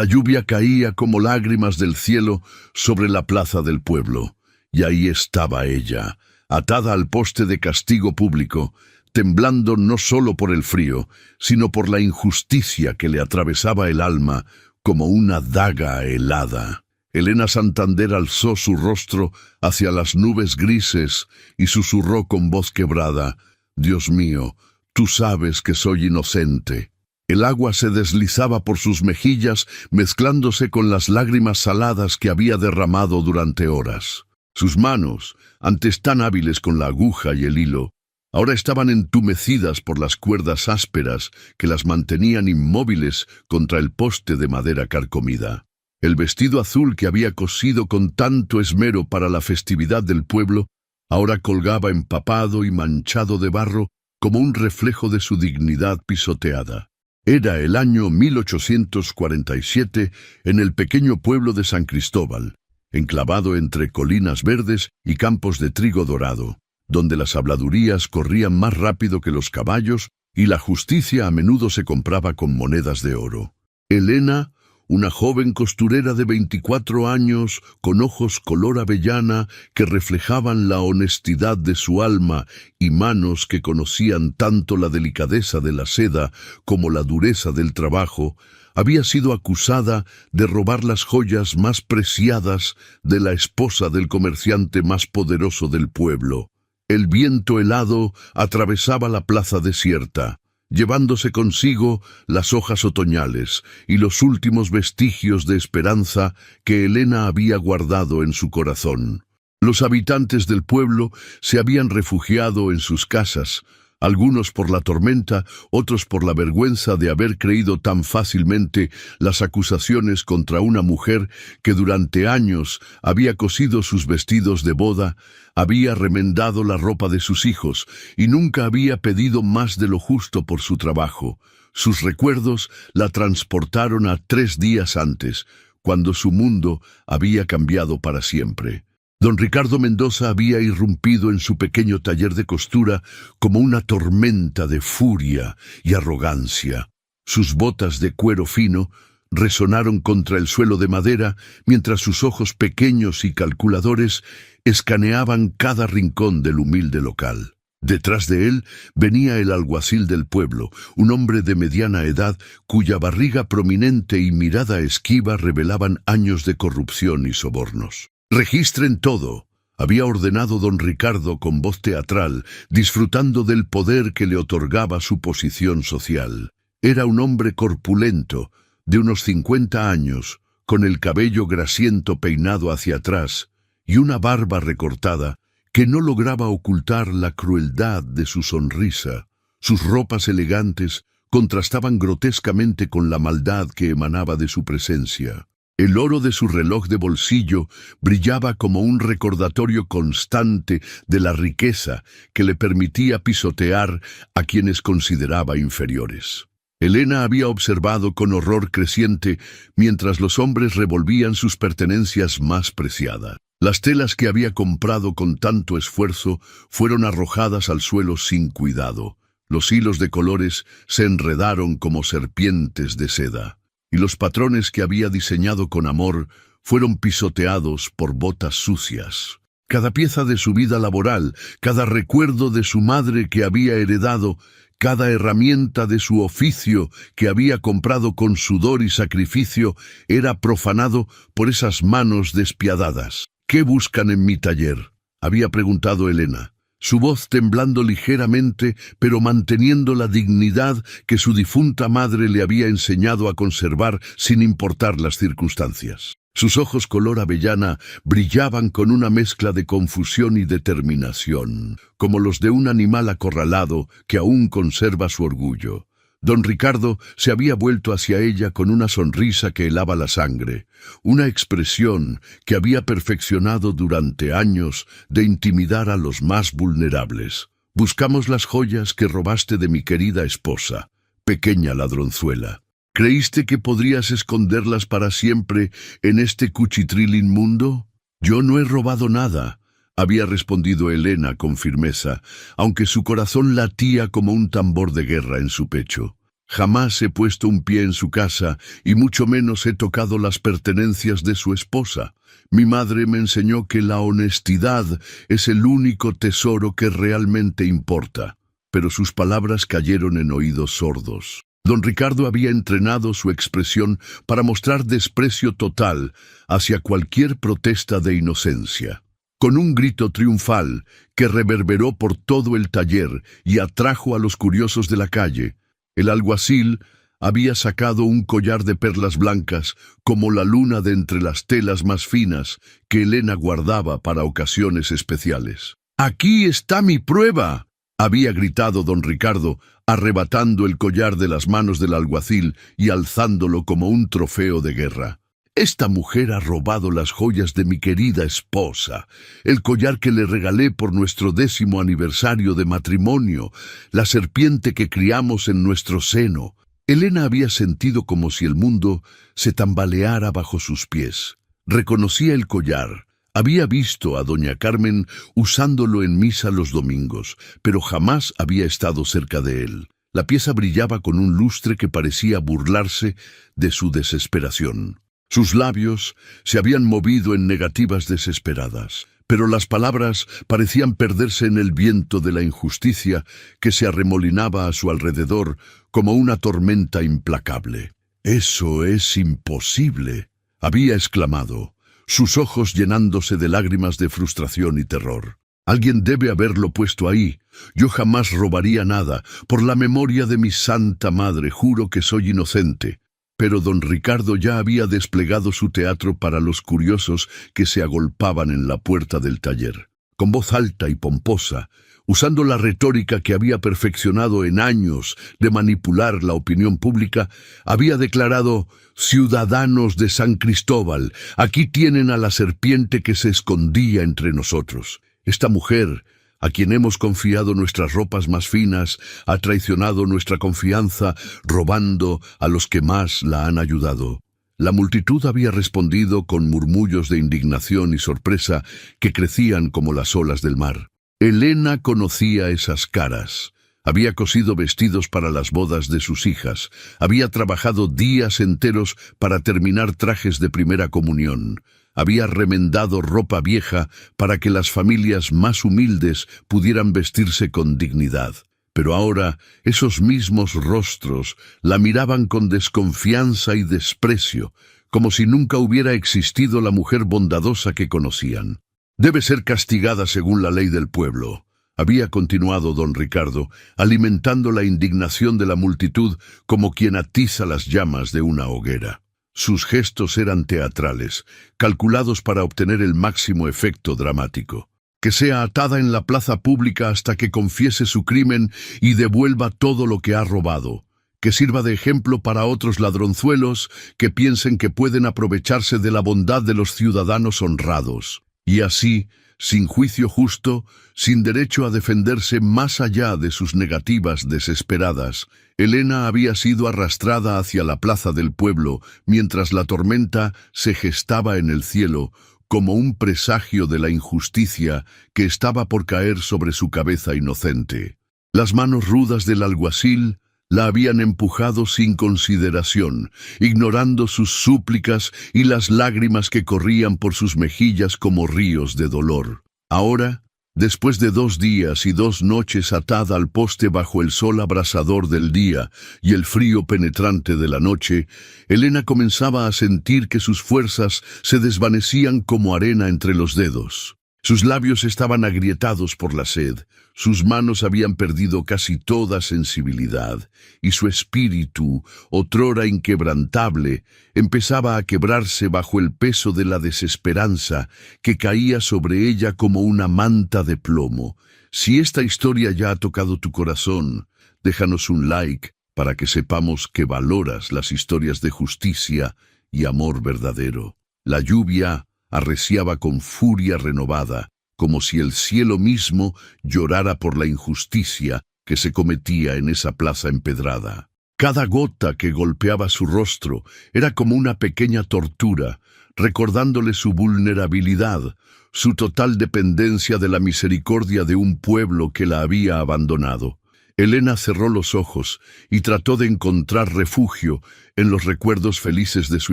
La lluvia caía como lágrimas del cielo sobre la plaza del pueblo, y ahí estaba ella, atada al poste de castigo público, temblando no solo por el frío, sino por la injusticia que le atravesaba el alma como una daga helada. Elena Santander alzó su rostro hacia las nubes grises y susurró con voz quebrada: «Dios mío, tú sabes que soy inocente». El agua se deslizaba por sus mejillas, mezclándose con las lágrimas saladas que había derramado durante horas. Sus manos, antes tan hábiles con la aguja y el hilo, ahora estaban entumecidas por las cuerdas ásperas que las mantenían inmóviles contra el poste de madera carcomida. El vestido azul que había cosido con tanto esmero para la festividad del pueblo, ahora colgaba empapado y manchado de barro como un reflejo de su dignidad pisoteada. Era el año 1847 en el pequeño pueblo de San Cristóbal, enclavado entre colinas verdes y campos de trigo dorado, donde las habladurías corrían más rápido que los caballos y la justicia a menudo se compraba con monedas de oro. Elena, una joven costurera de 24 años, con ojos color avellana que reflejaban la honestidad de su alma y manos que conocían tanto la delicadeza de la seda como la dureza del trabajo, había sido acusada de robar las joyas más preciadas de la esposa del comerciante más poderoso del pueblo. El viento helado atravesaba la plaza desierta, llevándose consigo las hojas otoñales y los últimos vestigios de esperanza que Elena había guardado en su corazón. Los habitantes del pueblo se habían refugiado en sus casas, algunos por la tormenta, otros por la vergüenza de haber creído tan fácilmente las acusaciones contra una mujer que durante años había cosido sus vestidos de boda, había remendado la ropa de sus hijos y nunca había pedido más de lo justo por su trabajo. Sus recuerdos la transportaron a 3 días antes, cuando su mundo había cambiado para siempre. Don Ricardo Mendoza había irrumpido en su pequeño taller de costura como una tormenta de furia y arrogancia. Sus botas de cuero fino resonaron contra el suelo de madera, mientras sus ojos pequeños y calculadores escaneaban cada rincón del humilde local. Detrás de él venía el alguacil del pueblo, un hombre de mediana edad cuya barriga prominente y mirada esquiva revelaban años de corrupción y sobornos. «Registren todo», había ordenado don Ricardo con voz teatral, disfrutando del poder que le otorgaba su posición social. Era un hombre corpulento, de unos 50 años, con el cabello grasiento peinado hacia atrás y una barba recortada que no lograba ocultar la crueldad de su sonrisa. Sus ropas elegantes contrastaban grotescamente con la maldad que emanaba de su presencia. El oro de su reloj de bolsillo brillaba como un recordatorio constante de la riqueza que le permitía pisotear a quienes consideraba inferiores. Elena había observado con horror creciente mientras los hombres revolvían sus pertenencias más preciadas. Las telas que había comprado con tanto esfuerzo fueron arrojadas al suelo sin cuidado. Los hilos de colores se enredaron como serpientes de seda, y los patrones que había diseñado con amor fueron pisoteados por botas sucias. Cada pieza de su vida laboral, cada recuerdo de su madre que había heredado, cada herramienta de su oficio que había comprado con sudor y sacrificio, era profanado por esas manos despiadadas. «¿Qué buscan en mi taller?», había preguntado Elena, su voz temblando ligeramente, pero manteniendo la dignidad que su difunta madre le había enseñado a conservar sin importar las circunstancias. Sus ojos color avellana brillaban con una mezcla de confusión y determinación, como los de un animal acorralado que aún conserva su orgullo. Don Ricardo se había vuelto hacia ella con una sonrisa que helaba la sangre, una expresión que había perfeccionado durante años de intimidar a los más vulnerables. «Buscamos las joyas que robaste de mi querida esposa, pequeña ladronzuela. ¿Creíste que podrías esconderlas para siempre en este cuchitril inmundo? Yo no he robado nada», había respondido Elena con firmeza, aunque su corazón latía como un tambor de guerra en su pecho. Jamás he puesto un pie en su casa y mucho menos he tocado las pertenencias de su esposa. Mi madre me enseñó que la honestidad es el único tesoro que realmente importa. Pero sus palabras cayeron en oídos sordos. Don Ricardo había entrenado su expresión para mostrar desprecio total hacia cualquier protesta de inocencia. Con un grito triunfal que reverberó por todo el taller y atrajo a los curiosos de la calle, el alguacil había sacado un collar de perlas blancas como la luna de entre las telas más finas que Elena guardaba para ocasiones especiales. «¡Aquí está mi prueba!», había gritado don Ricardo, arrebatando el collar de las manos del alguacil y alzándolo como un trofeo de guerra. «Esta mujer ha robado las joyas de mi querida esposa, el collar que le regalé por nuestro 10º aniversario de matrimonio, la serpiente que criamos en nuestro seno». Elena había sentido como si el mundo se tambaleara bajo sus pies. Reconocía el collar. Había visto a doña Carmen usándolo en misa los domingos, pero jamás había estado cerca de él. La pieza brillaba con un lustre que parecía burlarse de su desesperación. Sus labios se habían movido en negativas desesperadas, pero las palabras parecían perderse en el viento de la injusticia que se arremolinaba a su alrededor como una tormenta implacable. «Eso es imposible», había exclamado, sus ojos llenándose de lágrimas de frustración y terror. «Alguien debe haberlo puesto ahí. Yo jamás robaría nada. Por la memoria de mi santa madre, juro que soy inocente». Pero don Ricardo ya había desplegado su teatro para los curiosos que se agolpaban en la puerta del taller. Con voz alta y pomposa, usando la retórica que había perfeccionado en años de manipular la opinión pública, había declarado: «Ciudadanos de San Cristóbal, aquí tienen a la serpiente que se escondía entre nosotros. Esta mujer, a quien hemos confiado nuestras ropas más finas, ha traicionado nuestra confianza, robando a los que más la han ayudado». La multitud había respondido con murmullos de indignación y sorpresa que crecían como las olas del mar. Elena conocía esas caras. Había cosido vestidos para las bodas de sus hijas. Había trabajado días enteros para terminar trajes de primera comunión. Había remendado ropa vieja para que las familias más humildes pudieran vestirse con dignidad. Pero ahora esos mismos rostros la miraban con desconfianza y desprecio, como si nunca hubiera existido la mujer bondadosa que conocían. «Debe ser castigada según la ley del pueblo», había continuado don Ricardo, alimentando la indignación de la multitud como quien atiza las llamas de una hoguera. Sus gestos eran teatrales, calculados para obtener el máximo efecto dramático. «Que sea atada en la plaza pública hasta que confiese su crimen y devuelva todo lo que ha robado. Que sirva de ejemplo para otros ladronzuelos que piensen que pueden aprovecharse de la bondad de los ciudadanos honrados». Y así, sin juicio justo, sin derecho a defenderse más allá de sus negativas desesperadas, Elena había sido arrastrada hacia la plaza del pueblo mientras la tormenta se gestaba en el cielo, como un presagio de la injusticia que estaba por caer sobre su cabeza inocente. Las manos rudas del alguacil la habían empujado sin consideración, ignorando sus súplicas y las lágrimas que corrían por sus mejillas como ríos de dolor. Ahora, después de 2 días y 2 noches atada al poste bajo el sol abrasador del día y el frío penetrante de la noche, Elena comenzaba a sentir que sus fuerzas se desvanecían como arena entre los dedos. Sus labios estaban agrietados por la sed, sus manos habían perdido casi toda sensibilidad, y su espíritu, otrora inquebrantable, empezaba a quebrarse bajo el peso de la desesperanza que caía sobre ella como una manta de plomo. Si esta historia ya ha tocado tu corazón, déjanos un like para que sepamos que valoras las historias de justicia y amor verdadero. La lluvia arreciaba con furia renovada, como si el cielo mismo llorara por la injusticia que se cometía en esa plaza empedrada. Cada gota que golpeaba su rostro era como una pequeña tortura, recordándole su vulnerabilidad, su total dependencia de la misericordia de un pueblo que la había abandonado. Elena cerró los ojos y trató de encontrar refugio en los recuerdos felices de su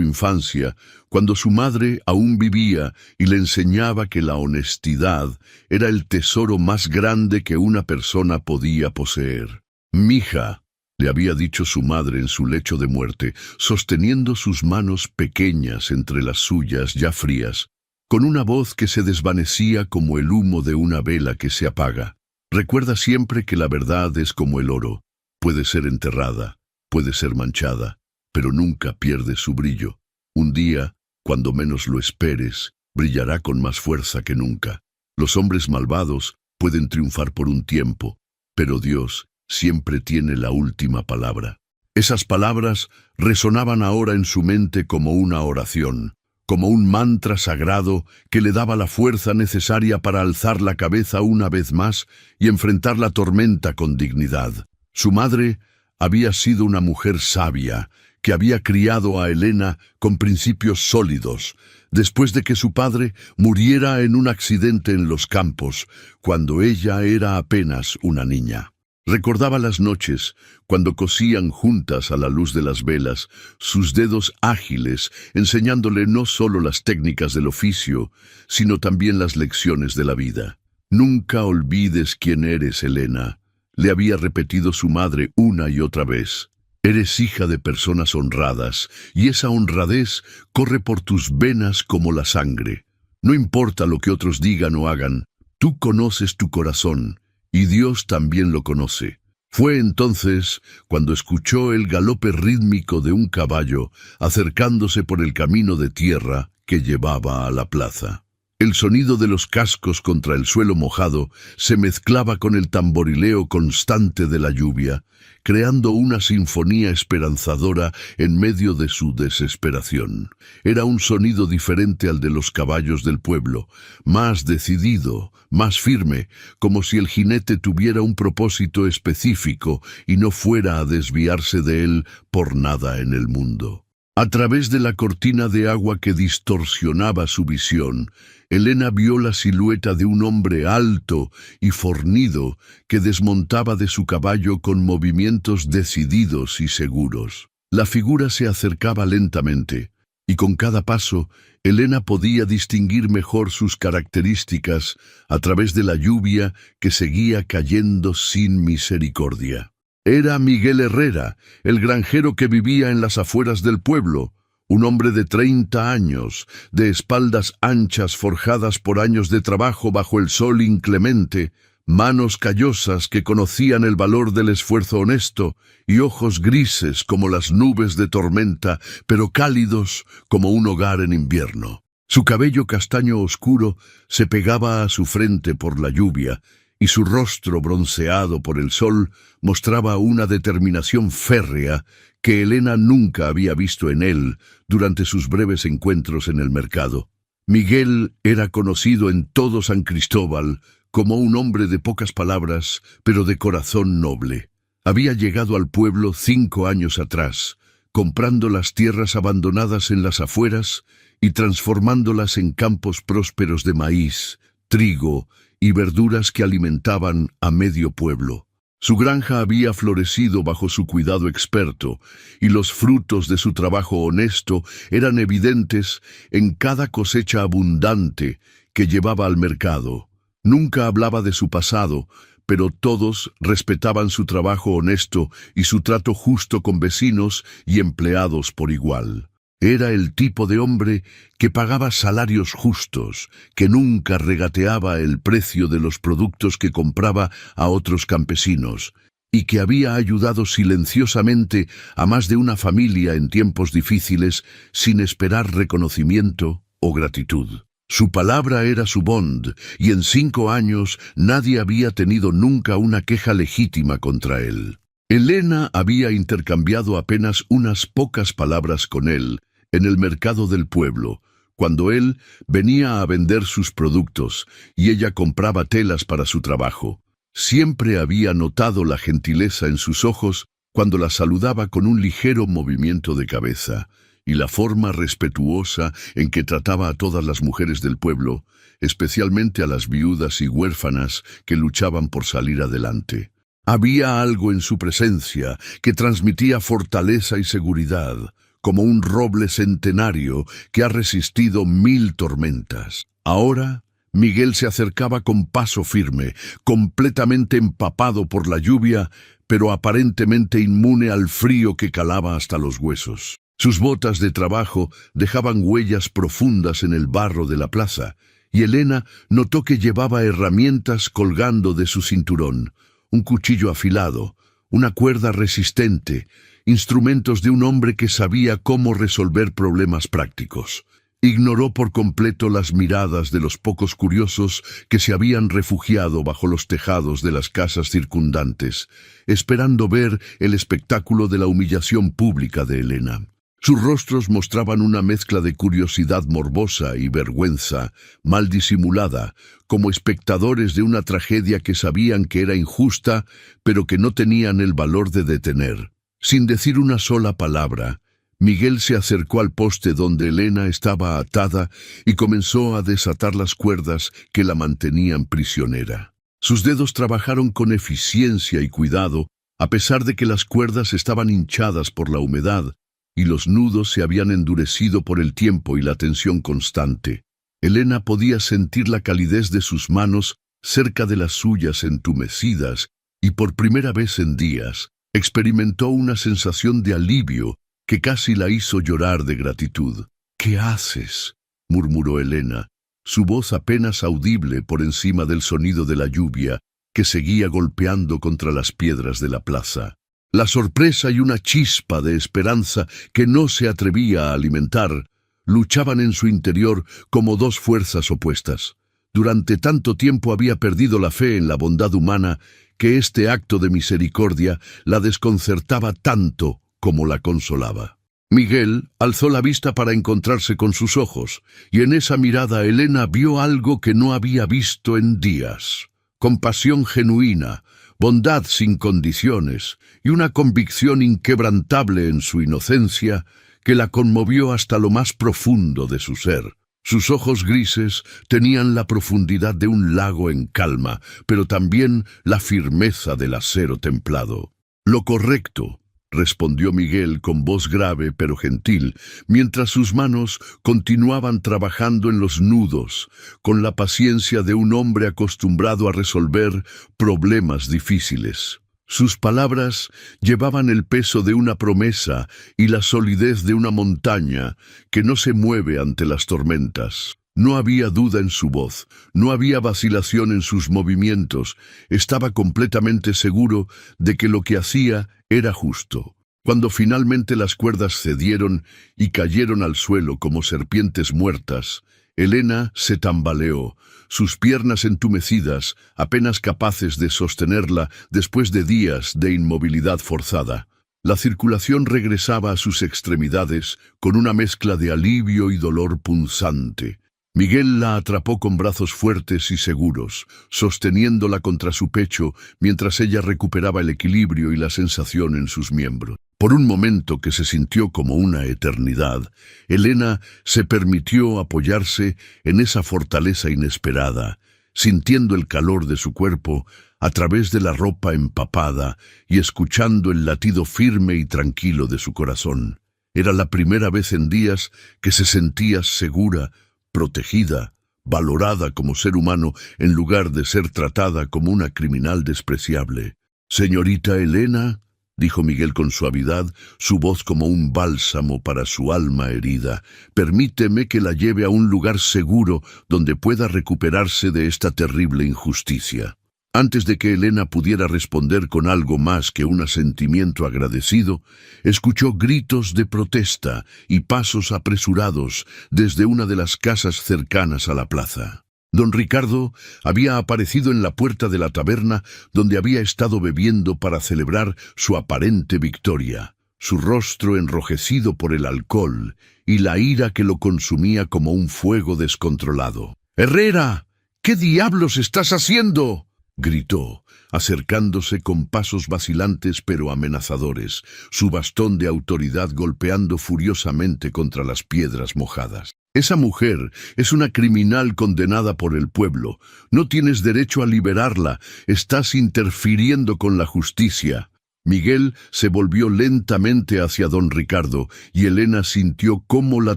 infancia, cuando su madre aún vivía y le enseñaba que la honestidad era el tesoro más grande que una persona podía poseer. «Mija», le había dicho su madre en su lecho de muerte, sosteniendo sus manos pequeñas entre las suyas ya frías, con una voz que se desvanecía como el humo de una vela que se apaga. «Recuerda siempre que la verdad es como el oro. Puede ser enterrada, puede ser manchada, pero nunca pierde su brillo. Un día, cuando menos lo esperes, brillará con más fuerza que nunca. Los hombres malvados pueden triunfar por un tiempo, pero Dios siempre tiene la última palabra». Esas palabras resonaban ahora en su mente como una oración, como un mantra sagrado que le daba la fuerza necesaria para alzar la cabeza una vez más y enfrentar la tormenta con dignidad. Su madre había sido una mujer sabia, que había criado a Elena con principios sólidos, después de que su padre muriera en un accidente en los campos, cuando ella era apenas una niña. Recordaba las noches, cuando cosían juntas a la luz de las velas, sus dedos ágiles, enseñándole no solo las técnicas del oficio, sino también las lecciones de la vida. «Nunca olvides quién eres, Elena», le había repetido su madre una y otra vez. «Eres hija de personas honradas, y esa honradez corre por tus venas como la sangre. No importa lo que otros digan o hagan, tú conoces tu corazón, y Dios también lo conoce». Fue entonces cuando escuchó el galope rítmico de un caballo acercándose por el camino de tierra que llevaba a la plaza. El sonido de los cascos contra el suelo mojado se mezclaba con el tamborileo constante de la lluvia, creando una sinfonía esperanzadora en medio de su desesperación. Era un sonido diferente al de los caballos del pueblo, más decidido, más firme, como si el jinete tuviera un propósito específico y no fuera a desviarse de él por nada en el mundo. A través de la cortina de agua que distorsionaba su visión, Elena vio la silueta de un hombre alto y fornido que desmontaba de su caballo con movimientos decididos y seguros. La figura se acercaba lentamente, y con cada paso, Elena podía distinguir mejor sus características a través de la lluvia que seguía cayendo sin misericordia. Era Miguel Herrera, el granjero que vivía en las afueras del pueblo, un hombre de 30 años, de espaldas anchas forjadas por años de trabajo bajo el sol inclemente, manos callosas que conocían el valor del esfuerzo honesto y ojos grises como las nubes de tormenta, pero cálidos como un hogar en invierno. Su cabello castaño oscuro se pegaba a su frente por la lluvia, y su rostro bronceado por el sol mostraba una determinación férrea que Elena nunca había visto en él durante sus breves encuentros en el mercado. Miguel era conocido en todo San Cristóbal como un hombre de pocas palabras, pero de corazón noble. Había llegado al pueblo 5 años atrás, comprando las tierras abandonadas en las afueras y transformándolas en campos prósperos de maíz, trigo y verduras que alimentaban a medio pueblo. Su granja había florecido bajo su cuidado experto, y los frutos de su trabajo honesto eran evidentes en cada cosecha abundante que llevaba al mercado. Nunca hablaba de su pasado, pero todos respetaban su trabajo honesto y su trato justo con vecinos y empleados por igual. Era el tipo de hombre que pagaba salarios justos, que nunca regateaba el precio de los productos que compraba a otros campesinos, y que había ayudado silenciosamente a más de una familia en tiempos difíciles sin esperar reconocimiento o gratitud. Su palabra era su bond, y en 5 años nadie había tenido nunca una queja legítima contra él. Elena había intercambiado apenas unas pocas palabras con él en el mercado del pueblo, cuando él venía a vender sus productos y ella compraba telas para su trabajo. Siempre había notado la gentileza en sus ojos cuando la saludaba con un ligero movimiento de cabeza, y la forma respetuosa en que trataba a todas las mujeres del pueblo, especialmente a las viudas y huérfanas que luchaban por salir adelante. Había algo en su presencia que transmitía fortaleza y seguridad, como un roble centenario que ha resistido 1000 tormentas. Ahora, Miguel se acercaba con paso firme, completamente empapado por la lluvia, pero aparentemente inmune al frío que calaba hasta los huesos. Sus botas de trabajo dejaban huellas profundas en el barro de la plaza, y Elena notó que llevaba herramientas colgando de su cinturón, un cuchillo afilado, una cuerda resistente, instrumentos de un hombre que sabía cómo resolver problemas prácticos. Ignoró por completo las miradas de los pocos curiosos que se habían refugiado bajo los tejados de las casas circundantes, esperando ver el espectáculo de la humillación pública de Elena. Sus rostros mostraban una mezcla de curiosidad morbosa y vergüenza, mal disimulada, como espectadores de una tragedia que sabían que era injusta, pero que no tenían el valor de detener. Sin decir una sola palabra, Miguel se acercó al poste donde Elena estaba atada y comenzó a desatar las cuerdas que la mantenían prisionera. Sus dedos trabajaron con eficiencia y cuidado, a pesar de que las cuerdas estaban hinchadas por la humedad, y los nudos se habían endurecido por el tiempo y la tensión constante. Elena podía sentir la calidez de sus manos cerca de las suyas entumecidas, y por primera vez en días experimentó una sensación de alivio que casi la hizo llorar de gratitud. «¿Qué haces?», murmuró Elena, su voz apenas audible por encima del sonido de la lluvia que seguía golpeando contra las piedras de la plaza. La sorpresa y una chispa de esperanza que no se atrevía a alimentar luchaban en su interior como dos fuerzas opuestas. Durante tanto tiempo había perdido la fe en la bondad humana que este acto de misericordia la desconcertaba tanto como la consolaba. Miguel alzó la vista para encontrarse con sus ojos, y en esa mirada Elena vio algo que no había visto en días: compasión genuina, bondad sin condiciones y una convicción inquebrantable en su inocencia que la conmovió hasta lo más profundo de su ser. Sus ojos grises tenían la profundidad de un lago en calma, pero también la firmeza del acero templado. «Lo correcto», respondió Miguel con voz grave pero gentil, mientras sus manos continuaban trabajando en los nudos, con la paciencia de un hombre acostumbrado a resolver problemas difíciles. Sus palabras llevaban el peso de una promesa y la solidez de una montaña que no se mueve ante las tormentas. No había duda en su voz, no había vacilación en sus movimientos, estaba completamente seguro de que lo que hacía era justo. Cuando finalmente las cuerdas cedieron y cayeron al suelo como serpientes muertas, Elena se tambaleó, sus piernas entumecidas, apenas capaces de sostenerla después de días de inmovilidad forzada. La circulación regresaba a sus extremidades con una mezcla de alivio y dolor punzante. Miguel la atrapó con brazos fuertes y seguros, sosteniéndola contra su pecho mientras ella recuperaba el equilibrio y la sensación en sus miembros. Por un momento que se sintió como una eternidad, Elena se permitió apoyarse en esa fortaleza inesperada, sintiendo el calor de su cuerpo a través de la ropa empapada y escuchando el latido firme y tranquilo de su corazón. Era la primera vez en días que se sentía segura, protegida, valorada como ser humano en lugar de ser tratada como una criminal despreciable. «Señorita Elena», dijo Miguel con suavidad, su voz como un bálsamo para su alma herida, «permíteme que la lleve a un lugar seguro donde pueda recuperarse de esta terrible injusticia». Antes de que Elena pudiera responder con algo más que un asentimiento agradecido, escuchó gritos de protesta y pasos apresurados desde una de las casas cercanas a la plaza. Don Ricardo había aparecido en la puerta de la taberna donde había estado bebiendo para celebrar su aparente victoria, su rostro enrojecido por el alcohol y la ira que lo consumía como un fuego descontrolado. «¡Herrera! ¿Qué diablos estás haciendo?», gritó, acercándose con pasos vacilantes pero amenazadores, su bastón de autoridad golpeando furiosamente contra las piedras mojadas. Esa mujer es una criminal condenada por el pueblo. No tienes derecho a liberarla. Estás interfiriendo con la justicia. Miguel se volvió lentamente hacia don Ricardo y Elena sintió cómo la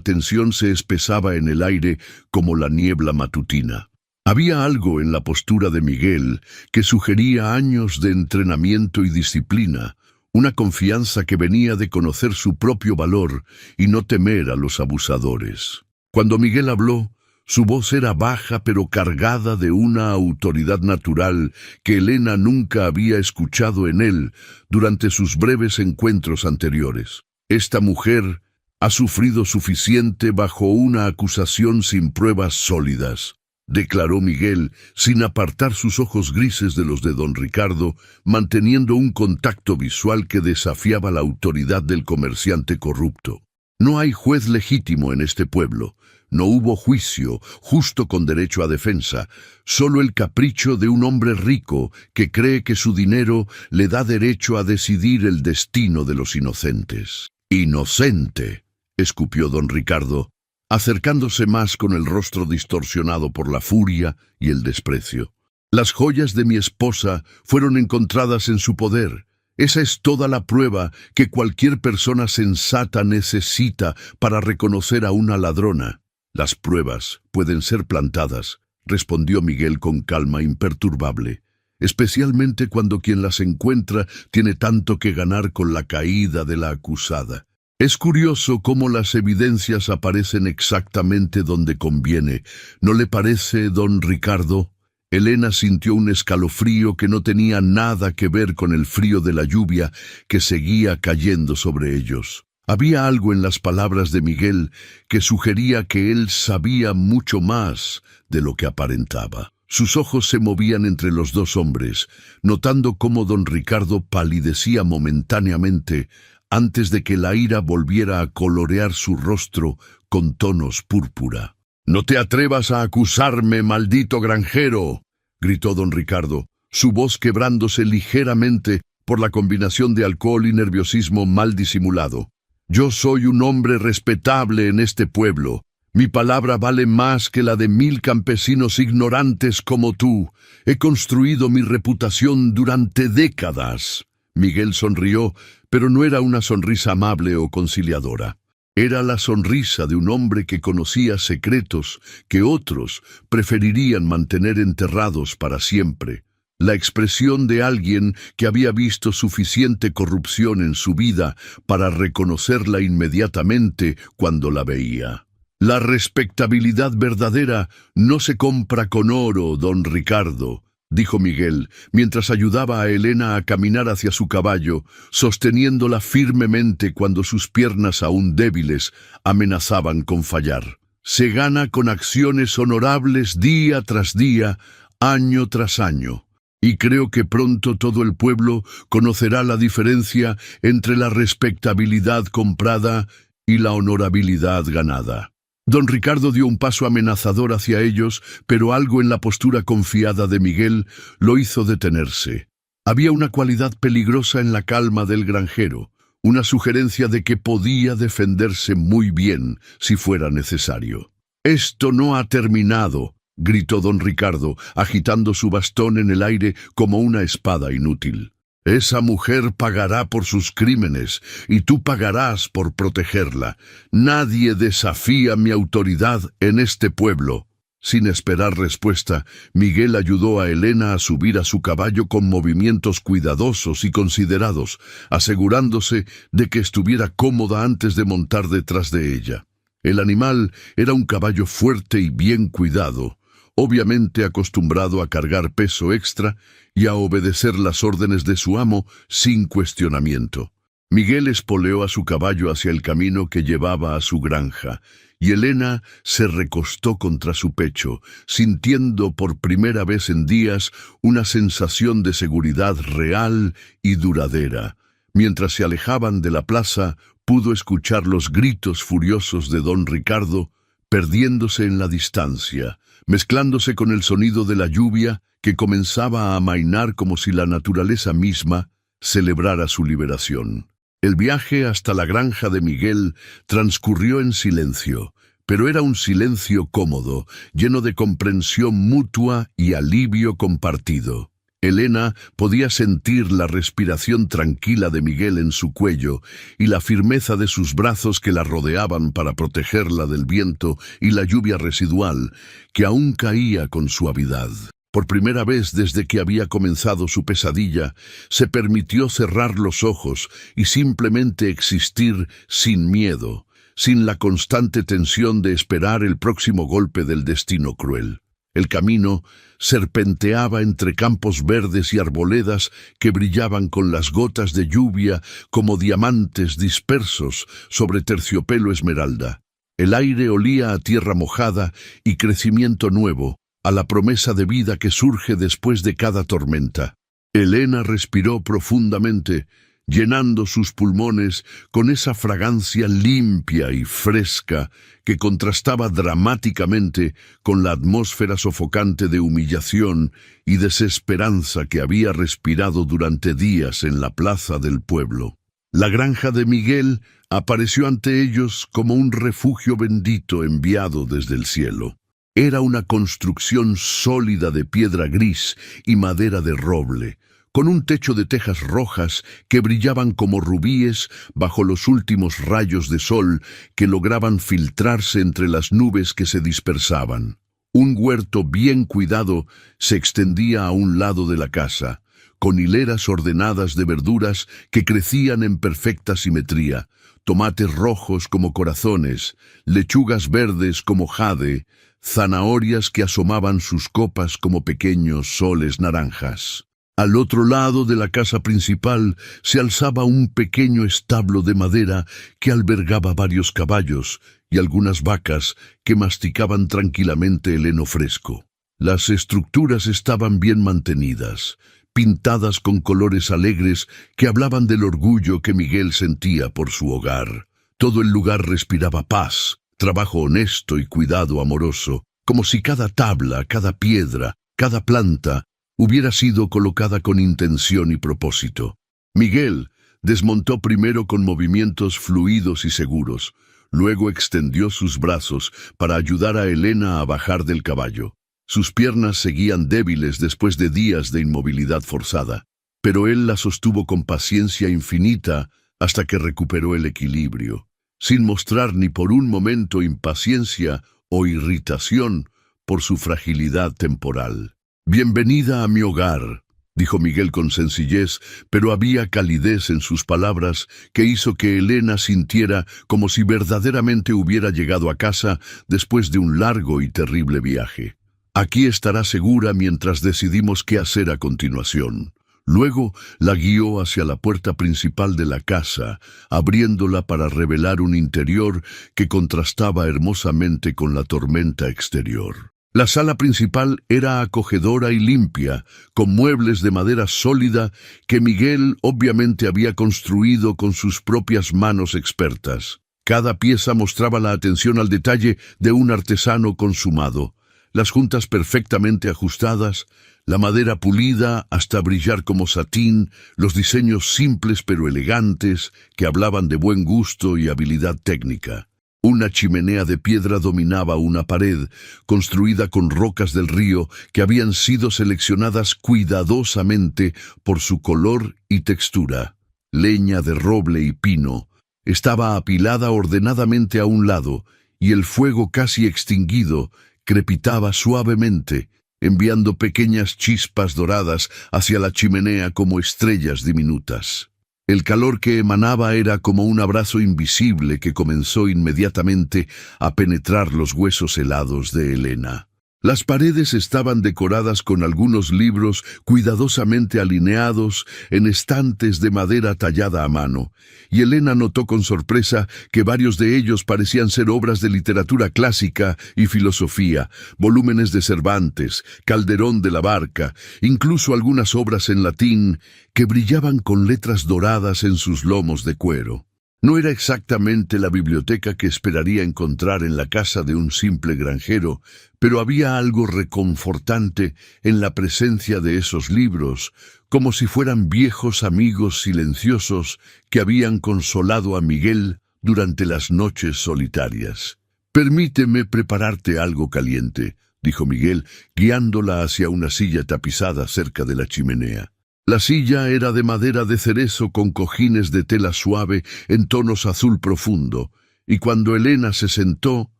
tensión se espesaba en el aire como la niebla matutina. Había algo en la postura de Miguel que sugería años de entrenamiento y disciplina, una confianza que venía de conocer su propio valor y no temer a los abusadores. Cuando Miguel habló, su voz era baja pero cargada de una autoridad natural que Elena nunca había escuchado en él durante sus breves encuentros anteriores. Esta mujer ha sufrido suficiente bajo una acusación sin pruebas sólidas, declaró Miguel, sin apartar sus ojos grises de los de don Ricardo, manteniendo un contacto visual que desafiaba la autoridad del comerciante corrupto. No hay juez legítimo en este pueblo. No hubo juicio justo con derecho a defensa, solo el capricho de un hombre rico que cree que su dinero le da derecho a decidir el destino de los inocentes. «Inocente», escupió don Ricardo, acercándose más con el rostro distorsionado por la furia y el desprecio. «Las joyas de mi esposa fueron encontradas en su poder. Esa es toda la prueba que cualquier persona sensata necesita para reconocer a una ladrona». «Las pruebas pueden ser plantadas», respondió Miguel con calma imperturbable, «especialmente cuando quien las encuentra tiene tanto que ganar con la caída de la acusada. Es curioso cómo las evidencias aparecen exactamente donde conviene. ¿No le parece, don Ricardo?» Elena sintió un escalofrío que no tenía nada que ver con el frío de la lluvia que seguía cayendo sobre ellos. Había algo en las palabras de Miguel que sugería que él sabía mucho más de lo que aparentaba. Sus ojos se movían entre los dos hombres, notando cómo don Ricardo palidecía momentáneamente antes de que la ira volviera a colorear su rostro con tonos púrpura. «No te atrevas a acusarme, maldito granjero», gritó don Ricardo, su voz quebrándose ligeramente por la combinación de alcohol y nerviosismo mal disimulado. «Yo soy un hombre respetable en este pueblo. Mi palabra vale más que la de 1000 campesinos ignorantes como tú. He construido mi reputación durante décadas». Miguel sonrió, pero no era una sonrisa amable o conciliadora. Era la sonrisa de un hombre que conocía secretos que otros preferirían mantener enterrados para siempre. La expresión de alguien que había visto suficiente corrupción en su vida para reconocerla inmediatamente cuando la veía. «La respetabilidad verdadera no se compra con oro, don Ricardo», dijo Miguel, mientras ayudaba a Elena a caminar hacia su caballo, sosteniéndola firmemente cuando sus piernas aún débiles amenazaban con fallar. «Se gana con acciones honorables día tras día, año tras año. Y creo que pronto todo el pueblo conocerá la diferencia entre la respetabilidad comprada y la honorabilidad ganada». Don Ricardo dio un paso amenazador hacia ellos, pero algo en la postura confiada de Miguel lo hizo detenerse. Había una cualidad peligrosa en la calma del granjero, una sugerencia de que podía defenderse muy bien si fuera necesario. «Esto no ha terminado», gritó don Ricardo, agitando su bastón en el aire como una espada inútil. «Esa mujer pagará por sus crímenes, y tú pagarás por protegerla. Nadie desafía mi autoridad en este pueblo». Sin esperar respuesta, Miguel ayudó a Elena a subir a su caballo con movimientos cuidadosos y considerados, asegurándose de que estuviera cómoda antes de montar detrás de ella. El animal era un caballo fuerte y bien cuidado, obviamente acostumbrado a cargar peso extra y a obedecer las órdenes de su amo sin cuestionamiento. Miguel espoleó a su caballo hacia el camino que llevaba a su granja, y Elena se recostó contra su pecho, sintiendo por primera vez en días una sensación de seguridad real y duradera. Mientras se alejaban de la plaza, pudo escuchar los gritos furiosos de don Ricardo, perdiéndose en la distancia, mezclándose con el sonido de la lluvia que comenzaba a amainar como si la naturaleza misma celebrara su liberación. El viaje hasta la granja de Miguel transcurrió en silencio, pero era un silencio cómodo, lleno de comprensión mutua y alivio compartido. Elena podía sentir la respiración tranquila de Miguel en su cuello y la firmeza de sus brazos que la rodeaban para protegerla del viento y la lluvia residual, que aún caía con suavidad. Por primera vez desde que había comenzado su pesadilla, se permitió cerrar los ojos y simplemente existir sin miedo, sin la constante tensión de esperar el próximo golpe del destino cruel. El camino serpenteaba entre campos verdes y arboledas que brillaban con las gotas de lluvia como diamantes dispersos sobre terciopelo esmeralda. El aire olía a tierra mojada y crecimiento nuevo, a la promesa de vida que surge después de cada tormenta. Elena respiró profundamente, llenando sus pulmones con esa fragancia limpia y fresca que contrastaba dramáticamente con la atmósfera sofocante de humillación y desesperanza que había respirado durante días en la plaza del pueblo. La granja de Miguel apareció ante ellos como un refugio bendito enviado desde el cielo. Era una construcción sólida de piedra gris y madera de roble, con un techo de tejas rojas que brillaban como rubíes bajo los últimos rayos de sol que lograban filtrarse entre las nubes que se dispersaban. Un huerto bien cuidado se extendía a un lado de la casa, con hileras ordenadas de verduras que crecían en perfecta simetría, tomates rojos como corazones, lechugas verdes como jade, zanahorias que asomaban sus copas como pequeños soles naranjas. Al otro lado de la casa principal se alzaba un pequeño establo de madera que albergaba varios caballos y algunas vacas que masticaban tranquilamente el heno fresco. Las estructuras estaban bien mantenidas, pintadas con colores alegres que hablaban del orgullo que Miguel sentía por su hogar. Todo el lugar respiraba paz, trabajo honesto y cuidado amoroso, como si cada tabla, cada piedra, cada planta hubiera sido colocada con intención y propósito. Miguel desmontó primero con movimientos fluidos y seguros, luego extendió sus brazos para ayudar a Elena a bajar del caballo. Sus piernas seguían débiles después de días de inmovilidad forzada, pero él la sostuvo con paciencia infinita hasta que recuperó el equilibrio, sin mostrar ni por un momento impaciencia o irritación por su fragilidad temporal. «Bienvenida a mi hogar», dijo Miguel con sencillez, pero había calidez en sus palabras que hizo que Elena sintiera como si verdaderamente hubiera llegado a casa después de un largo y terrible viaje. «Aquí estará segura mientras decidimos qué hacer a continuación». Luego la guió hacia la puerta principal de la casa, abriéndola para revelar un interior que contrastaba hermosamente con la tormenta exterior. La sala principal era acogedora y limpia, con muebles de madera sólida que Miguel obviamente había construido con sus propias manos expertas. Cada pieza mostraba la atención al detalle de un artesano consumado. Las juntas perfectamente ajustadas, la madera pulida hasta brillar como satín, los diseños simples pero elegantes que hablaban de buen gusto y habilidad técnica. Una chimenea de piedra dominaba una pared, construida con rocas del río que habían sido seleccionadas cuidadosamente por su color y textura. Leña de roble y pino estaba apilada ordenadamente a un lado, y el fuego casi extinguido crepitaba suavemente, enviando pequeñas chispas doradas hacia la chimenea como estrellas diminutas. El calor que emanaba era como un abrazo invisible que comenzó inmediatamente a penetrar los huesos helados de Elena. Las paredes estaban decoradas con algunos libros cuidadosamente alineados en estantes de madera tallada a mano, y Elena notó con sorpresa que varios de ellos parecían ser obras de literatura clásica y filosofía, volúmenes de Cervantes, Calderón de la Barca, incluso algunas obras en latín que brillaban con letras doradas en sus lomos de cuero. No era exactamente la biblioteca que esperaría encontrar en la casa de un simple granjero, pero había algo reconfortante en la presencia de esos libros, como si fueran viejos amigos silenciosos que habían consolado a Miguel durante las noches solitarias. «Permíteme prepararte algo caliente», dijo Miguel, guiándola hacia una silla tapizada cerca de la chimenea. La silla era de madera de cerezo con cojines de tela suave en tonos azul profundo, y cuando Elena se sentó,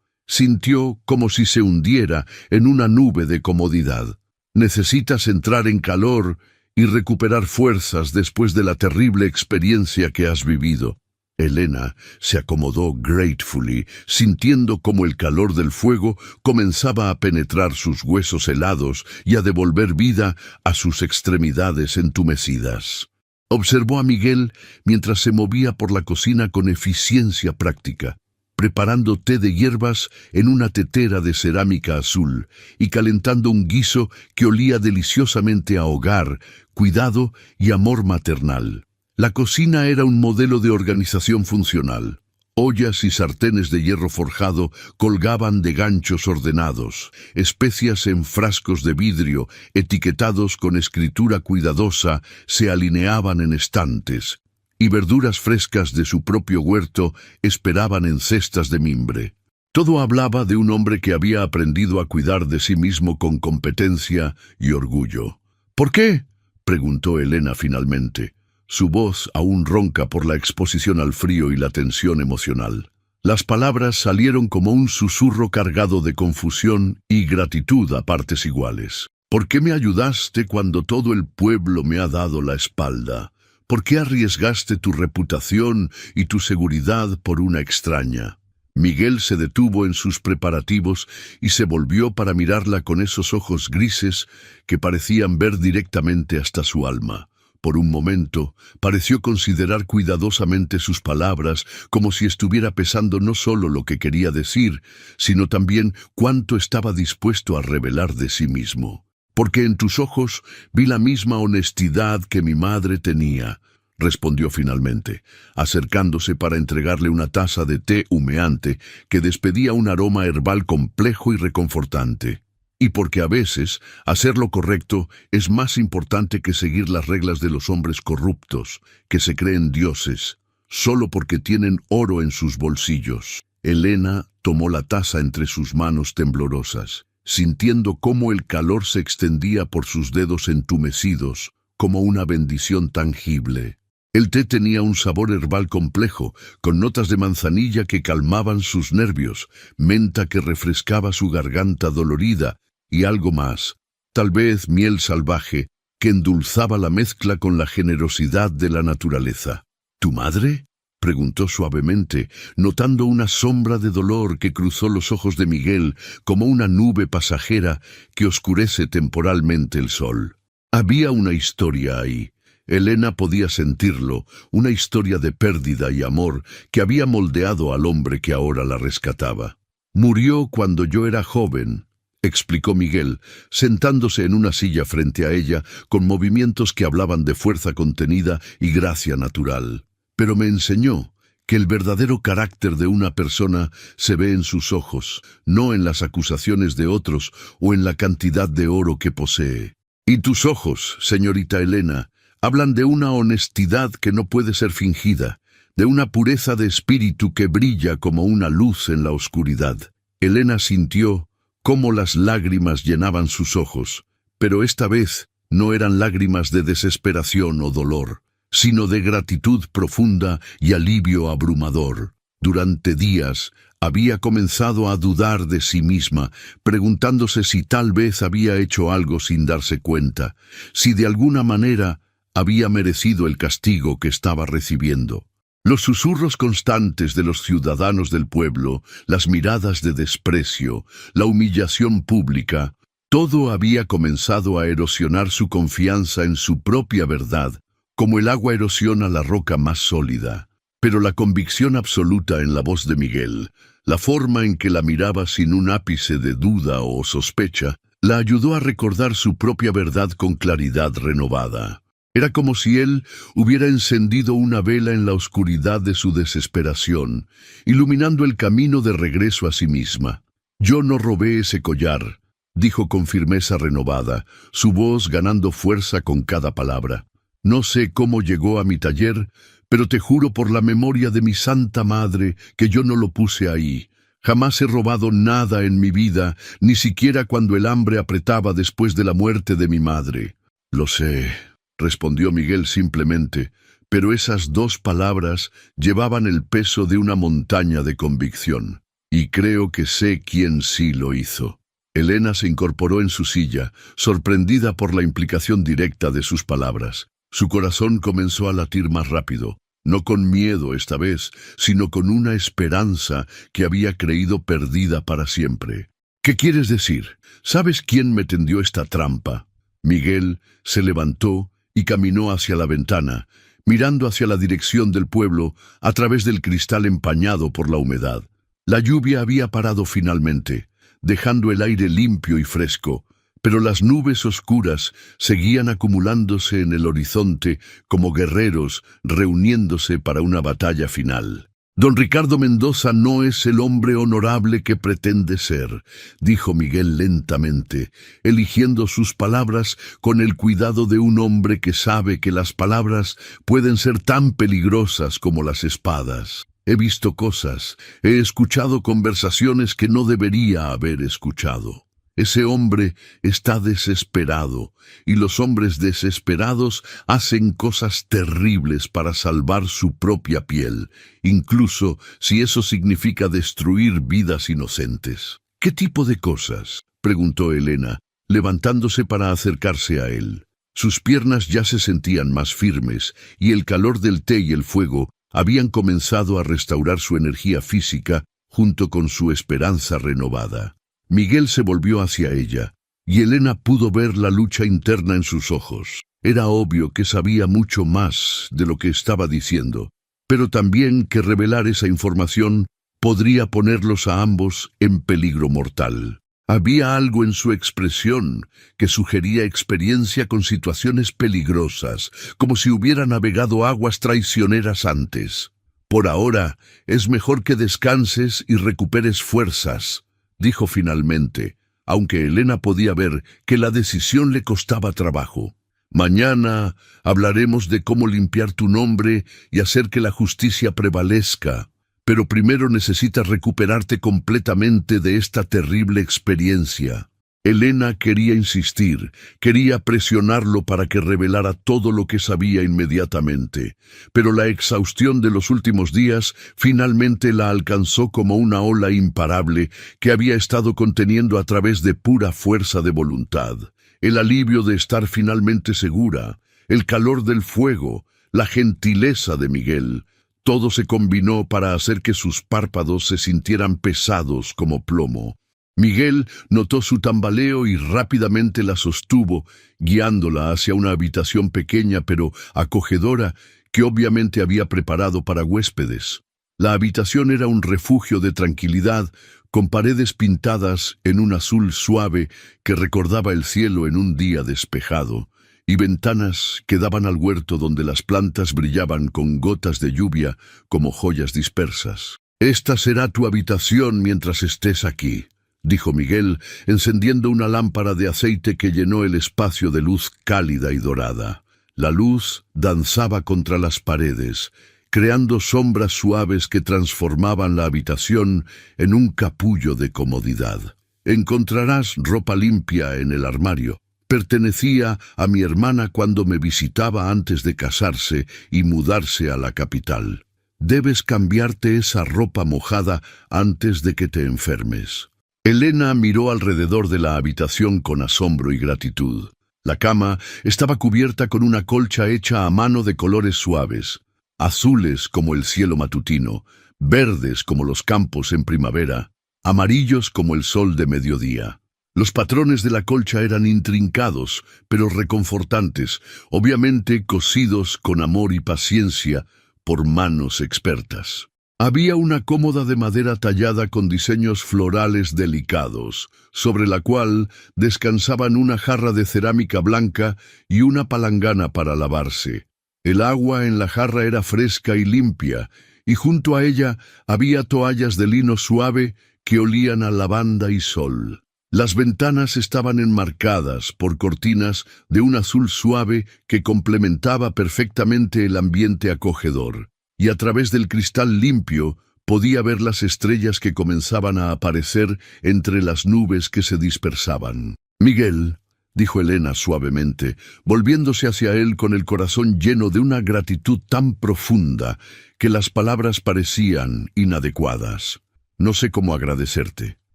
sintió como si se hundiera en una nube de comodidad. «Necesitas entrar en calor y recuperar fuerzas después de la terrible experiencia que has vivido». Elena se acomodó gratefully, sintiendo como el calor del fuego comenzaba a penetrar sus huesos helados y a devolver vida a sus extremidades entumecidas. Observó a Miguel mientras se movía por la cocina con eficiencia práctica, preparando té de hierbas en una tetera de cerámica azul y calentando un guiso que olía deliciosamente a hogar, cuidado y amor maternal. La cocina era un modelo de organización funcional. Ollas y sartenes de hierro forjado colgaban de ganchos ordenados, especias en frascos de vidrio, etiquetados con escritura cuidadosa, se alineaban en estantes, y verduras frescas de su propio huerto esperaban en cestas de mimbre. Todo hablaba de un hombre que había aprendido a cuidar de sí mismo con competencia y orgullo. «¿Por qué?», preguntó Elena finalmente. Su voz aún ronca por la exposición al frío y la tensión emocional. Las palabras salieron como un susurro cargado de confusión y gratitud a partes iguales. «¿Por qué me ayudaste cuando todo el pueblo me ha dado la espalda? ¿Por qué arriesgaste tu reputación y tu seguridad por una extraña?» Miguel se detuvo en sus preparativos y se volvió para mirarla con esos ojos grises que parecían ver directamente hasta su alma. Por un momento, pareció considerar cuidadosamente sus palabras como si estuviera pesando no solo lo que quería decir, sino también cuánto estaba dispuesto a revelar de sí mismo. «Porque en tus ojos vi la misma honestidad que mi madre tenía», respondió finalmente, acercándose para entregarle una taza de té humeante que despedía un aroma herbal complejo y reconfortante. «Y porque a veces hacer lo correcto es más importante que seguir las reglas de los hombres corruptos, que se creen dioses, solo porque tienen oro en sus bolsillos». Elena tomó la taza entre sus manos temblorosas, sintiendo cómo el calor se extendía por sus dedos entumecidos, como una bendición tangible. El té tenía un sabor herbal complejo, con notas de manzanilla que calmaban sus nervios, menta que refrescaba su garganta dolorida, y algo más, tal vez miel salvaje, que endulzaba la mezcla con la generosidad de la naturaleza. «¿Tu madre?», preguntó suavemente, notando una sombra de dolor que cruzó los ojos de Miguel como una nube pasajera que oscurece temporalmente el sol. Había una historia ahí. Elena podía sentirlo, una historia de pérdida y amor que había moldeado al hombre que ahora la rescataba. «Murió cuando yo era joven», explicó Miguel, sentándose en una silla frente a ella, con movimientos que hablaban de fuerza contenida y gracia natural. «Pero me enseñó que el verdadero carácter de una persona se ve en sus ojos, no en las acusaciones de otros o en la cantidad de oro que posee. Y tus ojos, señorita Elena, hablan de una honestidad que no puede ser fingida, de una pureza de espíritu que brilla como una luz en la oscuridad». Elena sintió cómo las lágrimas llenaban sus ojos, pero esta vez no eran lágrimas de desesperación o dolor, sino de gratitud profunda y alivio abrumador. Durante días había comenzado a dudar de sí misma, preguntándose si tal vez había hecho algo sin darse cuenta, si de alguna manera había merecido el castigo que estaba recibiendo. Los susurros constantes de los ciudadanos del pueblo, las miradas de desprecio, la humillación pública, todo había comenzado a erosionar su confianza en su propia verdad, como el agua erosiona la roca más sólida. Pero la convicción absoluta en la voz de Miguel, la forma en que la miraba sin un ápice de duda o sospecha, la ayudó a recordar su propia verdad con claridad renovada. Era como si él hubiera encendido una vela en la oscuridad de su desesperación, iluminando el camino de regreso a sí misma. «Yo no robé ese collar», dijo con firmeza renovada, su voz ganando fuerza con cada palabra. «No sé cómo llegó a mi taller, pero te juro por la memoria de mi Santa Madre que yo no lo puse ahí. Jamás he robado nada en mi vida, ni siquiera cuando el hambre apretaba después de la muerte de mi madre». «Lo sé», respondió Miguel simplemente, pero esas dos palabras llevaban el peso de una montaña de convicción. «Y creo que sé quién sí lo hizo». Elena se incorporó en su silla, sorprendida por la implicación directa de sus palabras. Su corazón comenzó a latir más rápido, no con miedo esta vez, sino con una esperanza que había creído perdida para siempre. «¿Qué quieres decir? ¿Sabes quién me tendió esta trampa?» Miguel se levantó y caminó hacia la ventana, mirando hacia la dirección del pueblo a través del cristal empañado por la humedad. La lluvia había parado finalmente, dejando el aire limpio y fresco, pero las nubes oscuras seguían acumulándose en el horizonte como guerreros reuniéndose para una batalla final. «Don Ricardo Mendoza no es el hombre honorable que pretende ser», dijo Miguel lentamente, eligiendo sus palabras con el cuidado de un hombre que sabe que las palabras pueden ser tan peligrosas como las espadas. «He visto cosas, he escuchado conversaciones que no debería haber escuchado. Ese hombre está desesperado, y los hombres desesperados hacen cosas terribles para salvar su propia piel, incluso si eso significa destruir vidas inocentes». «¿Qué tipo de cosas?», preguntó Elena, levantándose para acercarse a él. Sus piernas ya se sentían más firmes, y el calor del té y el fuego habían comenzado a restaurar su energía física junto con su esperanza renovada. Miguel se volvió hacia ella, y Elena pudo ver la lucha interna en sus ojos. Era obvio que sabía mucho más de lo que estaba diciendo, pero también que revelar esa información podría ponerlos a ambos en peligro mortal. Había algo en su expresión que sugería experiencia con situaciones peligrosas, como si hubiera navegado aguas traicioneras antes. «Por ahora, es mejor que descanses y recuperes fuerzas», dijo finalmente, aunque Elena podía ver que la decisión le costaba trabajo. «Mañana hablaremos de cómo limpiar tu nombre y hacer que la justicia prevalezca, pero primero necesitas recuperarte completamente de esta terrible experiencia». Elena quería insistir, quería presionarlo para que revelara todo lo que sabía inmediatamente, pero la exhaustión de los últimos días finalmente la alcanzó como una ola imparable que había estado conteniendo a través de pura fuerza de voluntad. El alivio de estar finalmente segura, el calor del fuego, la gentileza de Miguel, todo se combinó para hacer que sus párpados se sintieran pesados como plomo. Miguel notó su tambaleo y rápidamente la sostuvo, guiándola hacia una habitación pequeña pero acogedora que obviamente había preparado para huéspedes. La habitación era un refugio de tranquilidad, con paredes pintadas en un azul suave que recordaba el cielo en un día despejado, y ventanas que daban al huerto donde las plantas brillaban con gotas de lluvia como joyas dispersas. «Esta será tu habitación mientras estés aquí», dijo Miguel, encendiendo una lámpara de aceite que llenó el espacio de luz cálida y dorada. La luz danzaba contra las paredes, creando sombras suaves que transformaban la habitación en un capullo de comodidad. «Encontrarás ropa limpia en el armario. Pertenecía a mi hermana cuando me visitaba antes de casarse y mudarse a la capital. Debes cambiarte esa ropa mojada antes de que te enfermes». Elena miró alrededor de la habitación con asombro y gratitud. La cama estaba cubierta con una colcha hecha a mano de colores suaves, azules como el cielo matutino, verdes como los campos en primavera, amarillos como el sol de mediodía. Los patrones de la colcha eran intrincados, pero reconfortantes, obviamente cosidos con amor y paciencia por manos expertas. Había una cómoda de madera tallada con diseños florales delicados, sobre la cual descansaban una jarra de cerámica blanca y una palangana para lavarse. El agua en la jarra era fresca y limpia, y junto a ella había toallas de lino suave que olían a lavanda y sol. Las ventanas estaban enmarcadas por cortinas de un azul suave que complementaba perfectamente el ambiente acogedor, y a través del cristal limpio podía ver las estrellas que comenzaban a aparecer entre las nubes que se dispersaban. «Miguel», dijo Elena suavemente, volviéndose hacia él con el corazón lleno de una gratitud tan profunda que las palabras parecían inadecuadas. «No sé cómo agradecerte.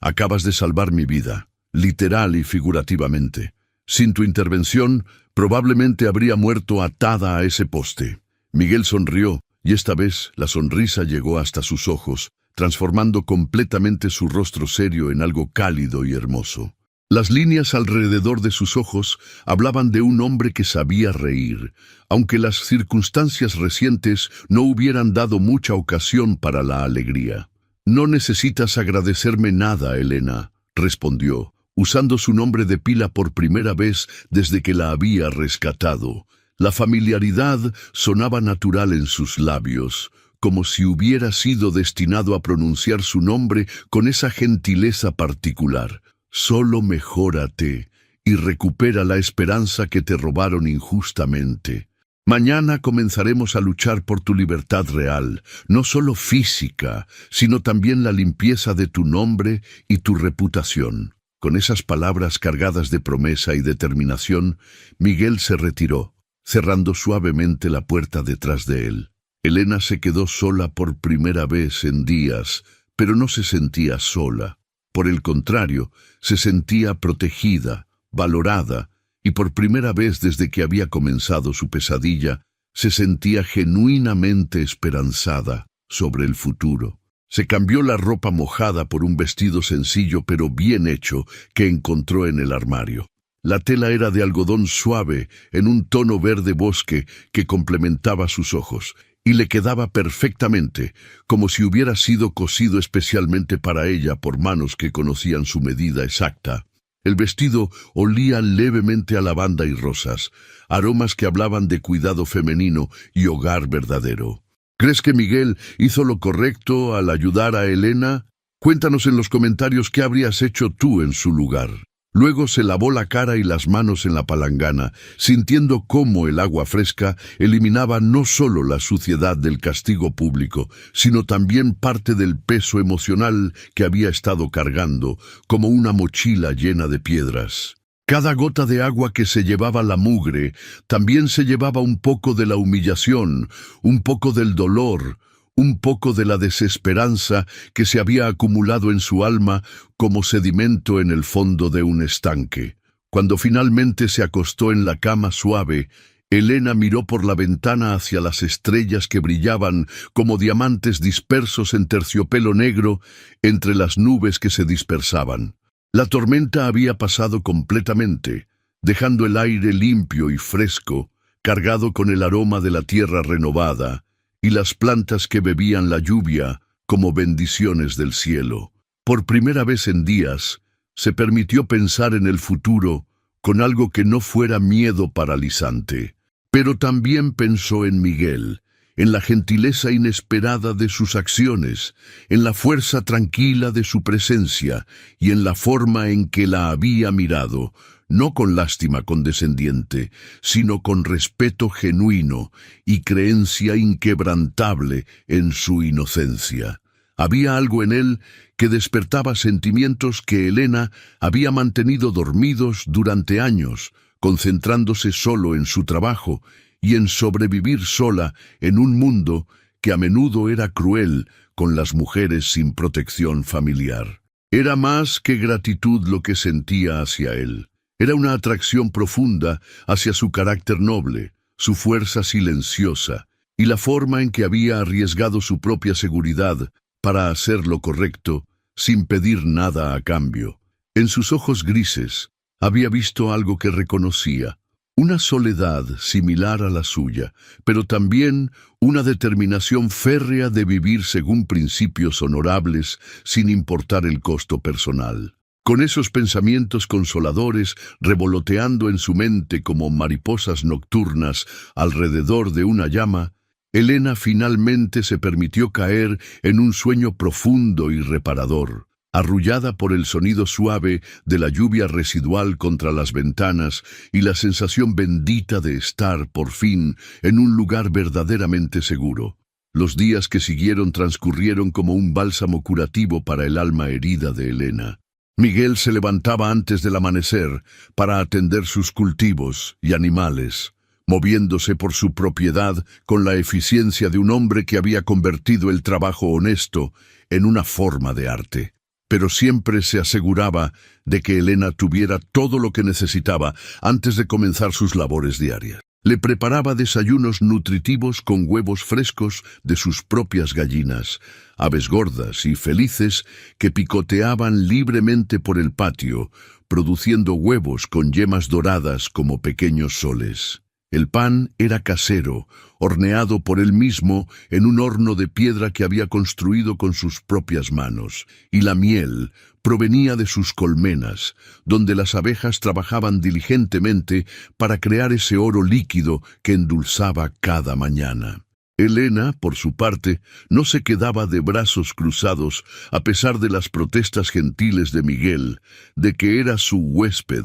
Acabas de salvar mi vida, literal y figurativamente. Sin tu intervención, probablemente habría muerto atada a ese poste». Miguel sonrió, y esta vez la sonrisa llegó hasta sus ojos, transformando completamente su rostro serio en algo cálido y hermoso. Las líneas alrededor de sus ojos hablaban de un hombre que sabía reír, aunque las circunstancias recientes no hubieran dado mucha ocasión para la alegría. «No necesitas agradecerme nada, Elena», respondió, usando su nombre de pila por primera vez desde que la había rescatado. La familiaridad sonaba natural en sus labios, como si hubiera sido destinado a pronunciar su nombre con esa gentileza particular. «Solo mejórate y recupera la esperanza que te robaron injustamente. Mañana comenzaremos a luchar por tu libertad real, no solo física, sino también la limpieza de tu nombre y tu reputación». Con esas palabras cargadas de promesa y determinación, Miguel se retiró, cerrando suavemente la puerta detrás de él. Elena se quedó sola por primera vez en días, pero no se sentía sola. Por el contrario, se sentía protegida, valorada, y por primera vez desde que había comenzado su pesadilla, se sentía genuinamente esperanzada sobre el futuro. Se cambió la ropa mojada por un vestido sencillo pero bien hecho que encontró en el armario. La tela era de algodón suave en un tono verde bosque que complementaba sus ojos, y le quedaba perfectamente, como si hubiera sido cosido especialmente para ella por manos que conocían su medida exacta. El vestido olía levemente a lavanda y rosas, aromas que hablaban de cuidado femenino y hogar verdadero. ¿Crees que Miguel hizo lo correcto al ayudar a Elena? Cuéntanos en los comentarios qué habrías hecho tú en su lugar. Luego se lavó la cara y las manos en la palangana, sintiendo cómo el agua fresca eliminaba no solo la suciedad del castigo público, sino también parte del peso emocional que había estado cargando, como una mochila llena de piedras. Cada gota de agua que se llevaba la mugre también se llevaba un poco de la humillación, un poco del dolor, un poco de la desesperanza que se había acumulado en su alma como sedimento en el fondo de un estanque. Cuando finalmente se acostó en la cama suave, Elena miró por la ventana hacia las estrellas que brillaban como diamantes dispersos en terciopelo negro entre las nubes que se dispersaban. La tormenta había pasado completamente, dejando el aire limpio y fresco, cargado con el aroma de la tierra renovada, y las plantas que bebían la lluvia como bendiciones del cielo. Por primera vez en días, se permitió pensar en el futuro con algo que no fuera miedo paralizante. Pero también pensó en Miguel, en la gentileza inesperada de sus acciones, en la fuerza tranquila de su presencia y en la forma en que la había mirado, no con lástima condescendiente, sino con respeto genuino y creencia inquebrantable en su inocencia. Había algo en él que despertaba sentimientos que Elena había mantenido dormidos durante años, concentrándose solo en su trabajo y en sobrevivir sola en un mundo que a menudo era cruel con las mujeres sin protección familiar. Era más que gratitud lo que sentía hacia él. Era una atracción profunda hacia su carácter noble, su fuerza silenciosa, y la forma en que había arriesgado su propia seguridad para hacer lo correcto, sin pedir nada a cambio. En sus ojos grises había visto algo que reconocía, Una soledad similar a la suya, pero también una determinación férrea de vivir según principios honorables sin importar el costo personal. Con esos pensamientos consoladores revoloteando en su mente como mariposas nocturnas alrededor de una llama, Elena finalmente se permitió caer en un sueño profundo y reparador. Arrullada por el sonido suave de la lluvia residual contra las ventanas y la sensación bendita de estar, por fin, en un lugar verdaderamente seguro. Los días que siguieron transcurrieron como un bálsamo curativo para el alma herida de Elena. Miguel se levantaba antes del amanecer para atender sus cultivos y animales, moviéndose por su propiedad con la eficiencia de un hombre que había convertido el trabajo honesto en una forma de arte. Pero siempre se aseguraba de que Elena tuviera todo lo que necesitaba antes de comenzar sus labores diarias. Le preparaba desayunos nutritivos con huevos frescos de sus propias gallinas, aves gordas y felices que picoteaban libremente por el patio, produciendo huevos con yemas doradas como pequeños soles. El pan era casero, horneado por él mismo en un horno de piedra que había construido con sus propias manos, y la miel provenía de sus colmenas, donde las abejas trabajaban diligentemente para crear ese oro líquido que endulzaba cada mañana. Elena, por su parte, no se quedaba de brazos cruzados a pesar de las protestas gentiles de Miguel, de que era su huésped,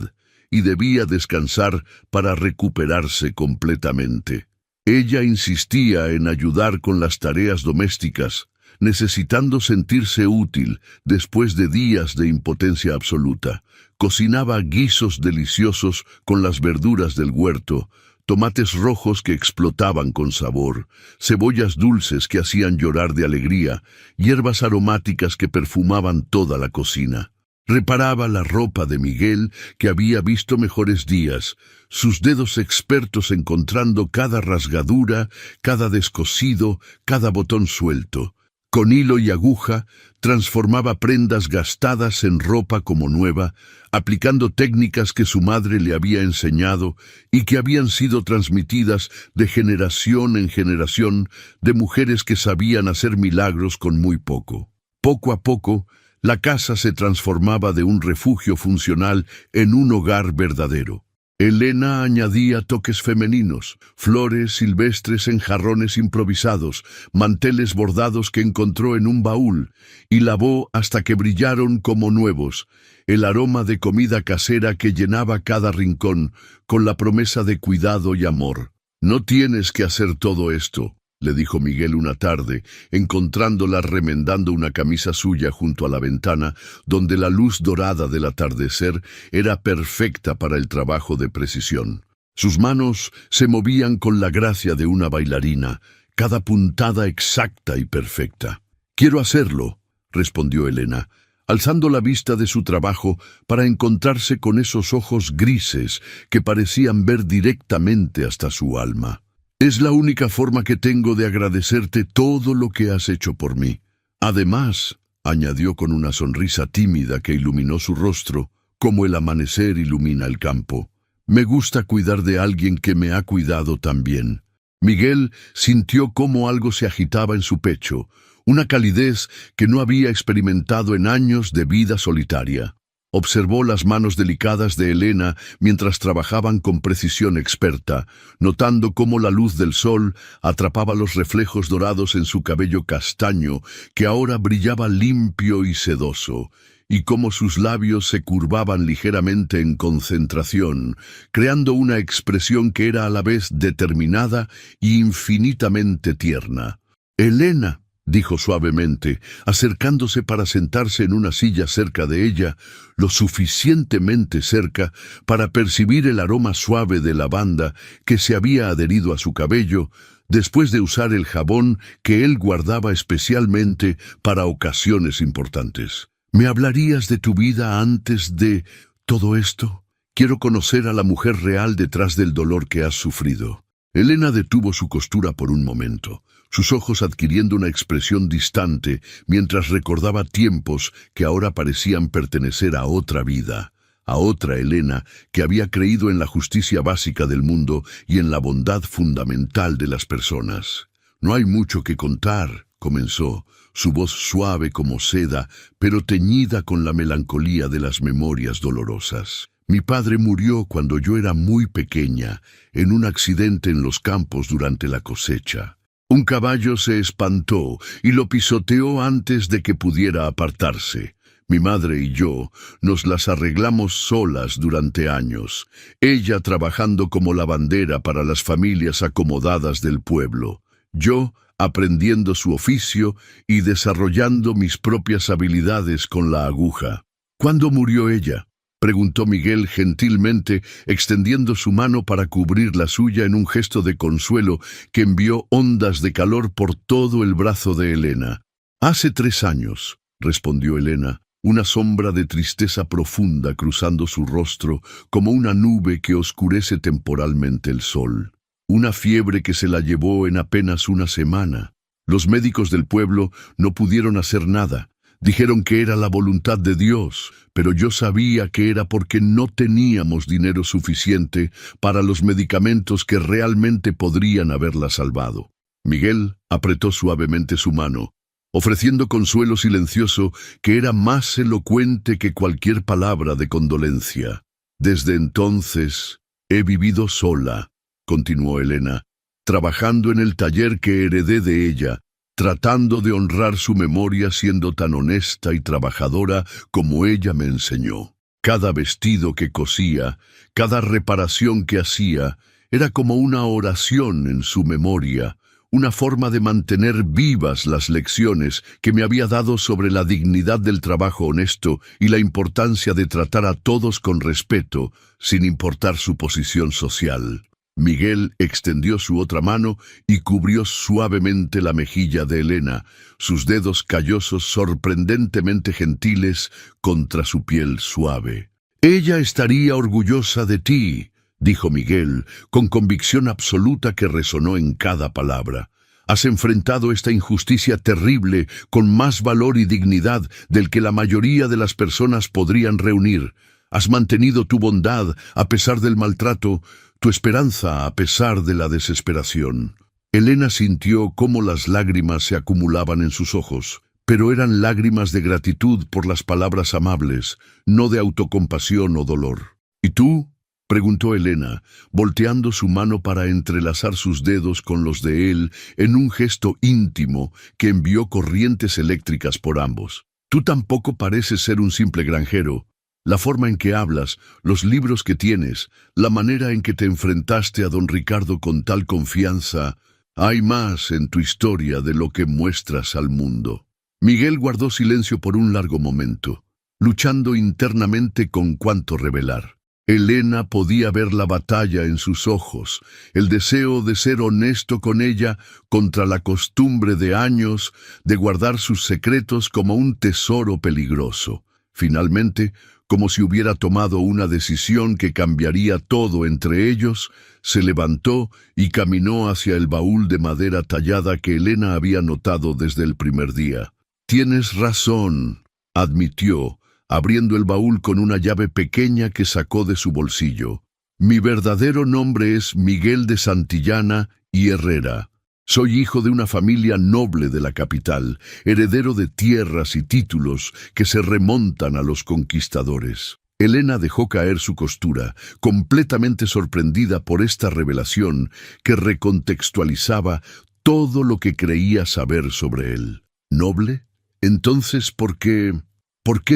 y debía descansar para recuperarse completamente. Ella insistía en ayudar con las tareas domésticas, necesitando sentirse útil después de días de impotencia absoluta. Cocinaba guisos deliciosos con las verduras del huerto, tomates rojos que explotaban con sabor, cebollas dulces que hacían llorar de alegría, hierbas aromáticas que perfumaban toda la cocina. Reparaba la ropa de Miguel, que había visto mejores días, sus dedos expertos encontrando cada rasgadura, cada descosido, cada botón suelto. Con hilo y aguja, transformaba prendas gastadas en ropa como nueva, aplicando técnicas que su madre le había enseñado y que habían sido transmitidas de generación en generación de mujeres que sabían hacer milagros con muy poco. Poco a poco, la casa se transformaba de un refugio funcional en un hogar verdadero. Elena añadía toques femeninos, flores silvestres en jarrones improvisados, manteles bordados que encontró en un baúl, y lavó hasta que brillaron como nuevos, el aroma de comida casera que llenaba cada rincón, con la promesa de cuidado y amor. «No tienes que hacer todo esto», le dijo Miguel una tarde, encontrándola remendando una camisa suya junto a la ventana, donde la luz dorada del atardecer era perfecta para el trabajo de precisión. Sus manos se movían con la gracia de una bailarina, cada puntada exacta y perfecta. «Quiero hacerlo», respondió Elena, alzando la vista de su trabajo para encontrarse con esos ojos grises que parecían ver directamente hasta su alma. «Es la única forma que tengo de agradecerte todo lo que has hecho por mí. Además», añadió con una sonrisa tímida que iluminó su rostro, como el amanecer ilumina el campo, «me gusta cuidar de alguien que me ha cuidado tan bien». Miguel sintió cómo algo se agitaba en su pecho, una calidez que no había experimentado en años de vida solitaria. Observó las manos delicadas de Elena mientras trabajaban con precisión experta, notando cómo la luz del sol atrapaba los reflejos dorados en su cabello castaño, que ahora brillaba limpio y sedoso, y cómo sus labios se curvaban ligeramente en concentración, creando una expresión que era a la vez determinada y infinitamente tierna. «Elena», dijo suavemente, acercándose para sentarse en una silla cerca de ella, lo suficientemente cerca para percibir el aroma suave de lavanda que se había adherido a su cabello después de usar el jabón que él guardaba especialmente para ocasiones importantes. «¿Me hablarías de tu vida antes de todo esto? Quiero conocer a la mujer real detrás del dolor que has sufrido». Elena detuvo su costura por un momento, sus ojos adquiriendo una expresión distante mientras recordaba tiempos que ahora parecían pertenecer a otra vida, a otra Elena que había creído en la justicia básica del mundo y en la bondad fundamental de las personas. «No hay mucho que contar», comenzó, su voz suave como seda, pero teñida con la melancolía de las memorias dolorosas. «Mi padre murió cuando yo era muy pequeña, en un accidente en los campos durante la cosecha. Un caballo se espantó y lo pisoteó antes de que pudiera apartarse. Mi madre y yo nos las arreglamos solas durante años, ella trabajando como lavandera para las familias acomodadas del pueblo, yo aprendiendo su oficio y desarrollando mis propias habilidades con la aguja». «¿Cuándo murió ella?», preguntó Miguel gentilmente, extendiendo su mano para cubrir la suya en un gesto de consuelo que envió ondas de calor por todo el brazo de Elena. «Hace 3 años», respondió Elena, una sombra de tristeza profunda cruzando su rostro como una nube que oscurece temporalmente el sol. «Una fiebre que se la llevó en apenas una semana. Los médicos del pueblo no pudieron hacer nada. Dijeron que era la voluntad de Dios, pero yo sabía que era porque no teníamos dinero suficiente para los medicamentos que realmente podrían haberla salvado». Miguel apretó suavemente su mano, ofreciendo consuelo silencioso que era más elocuente que cualquier palabra de condolencia. «Desde entonces he vivido sola», continuó Elena, «trabajando en el taller que heredé de ella, tratando de honrar su memoria siendo tan honesta y trabajadora como ella me enseñó. Cada vestido que cosía, cada reparación que hacía, era como una oración en su memoria, una forma de mantener vivas las lecciones que me había dado sobre la dignidad del trabajo honesto y la importancia de tratar a todos con respeto, sin importar su posición social». Miguel extendió su otra mano y cubrió suavemente la mejilla de Elena, sus dedos callosos sorprendentemente gentiles contra su piel suave. «Ella estaría orgullosa de ti», dijo Miguel, con convicción absoluta que resonó en cada palabra. «Has enfrentado esta injusticia terrible con más valor y dignidad del que la mayoría de las personas podrían reunir. Has mantenido tu bondad a pesar del maltrato, tu esperanza a pesar de la desesperación». Elena sintió cómo las lágrimas se acumulaban en sus ojos, pero eran lágrimas de gratitud por las palabras amables, no de autocompasión o dolor. «¿Y tú?», preguntó Elena, volteando su mano para entrelazar sus dedos con los de él en un gesto íntimo que envió corrientes eléctricas por ambos. «Tú tampoco pareces ser un simple granjero. La forma en que hablas, los libros que tienes, la manera en que te enfrentaste a don Ricardo con tal confianza, hay más en tu historia de lo que muestras al mundo». Miguel guardó silencio por un largo momento, luchando internamente con cuánto revelar. Elena podía ver la batalla en sus ojos, el deseo de ser honesto con ella contra la costumbre de años de guardar sus secretos como un tesoro peligroso. Finalmente, como si hubiera tomado una decisión que cambiaría todo entre ellos, se levantó y caminó hacia el baúl de madera tallada que Elena había notado desde el primer día. «Tienes razón», admitió, abriendo el baúl con una llave pequeña que sacó de su bolsillo. «Mi verdadero nombre es Miguel de Santillana y Herrera. Soy hijo de una familia noble de la capital, heredero de tierras y títulos que se remontan a los conquistadores». Elena dejó caer su costura, completamente sorprendida por esta revelación que recontextualizaba todo lo que creía saber sobre él. ¿Noble? Entonces, ¿por qué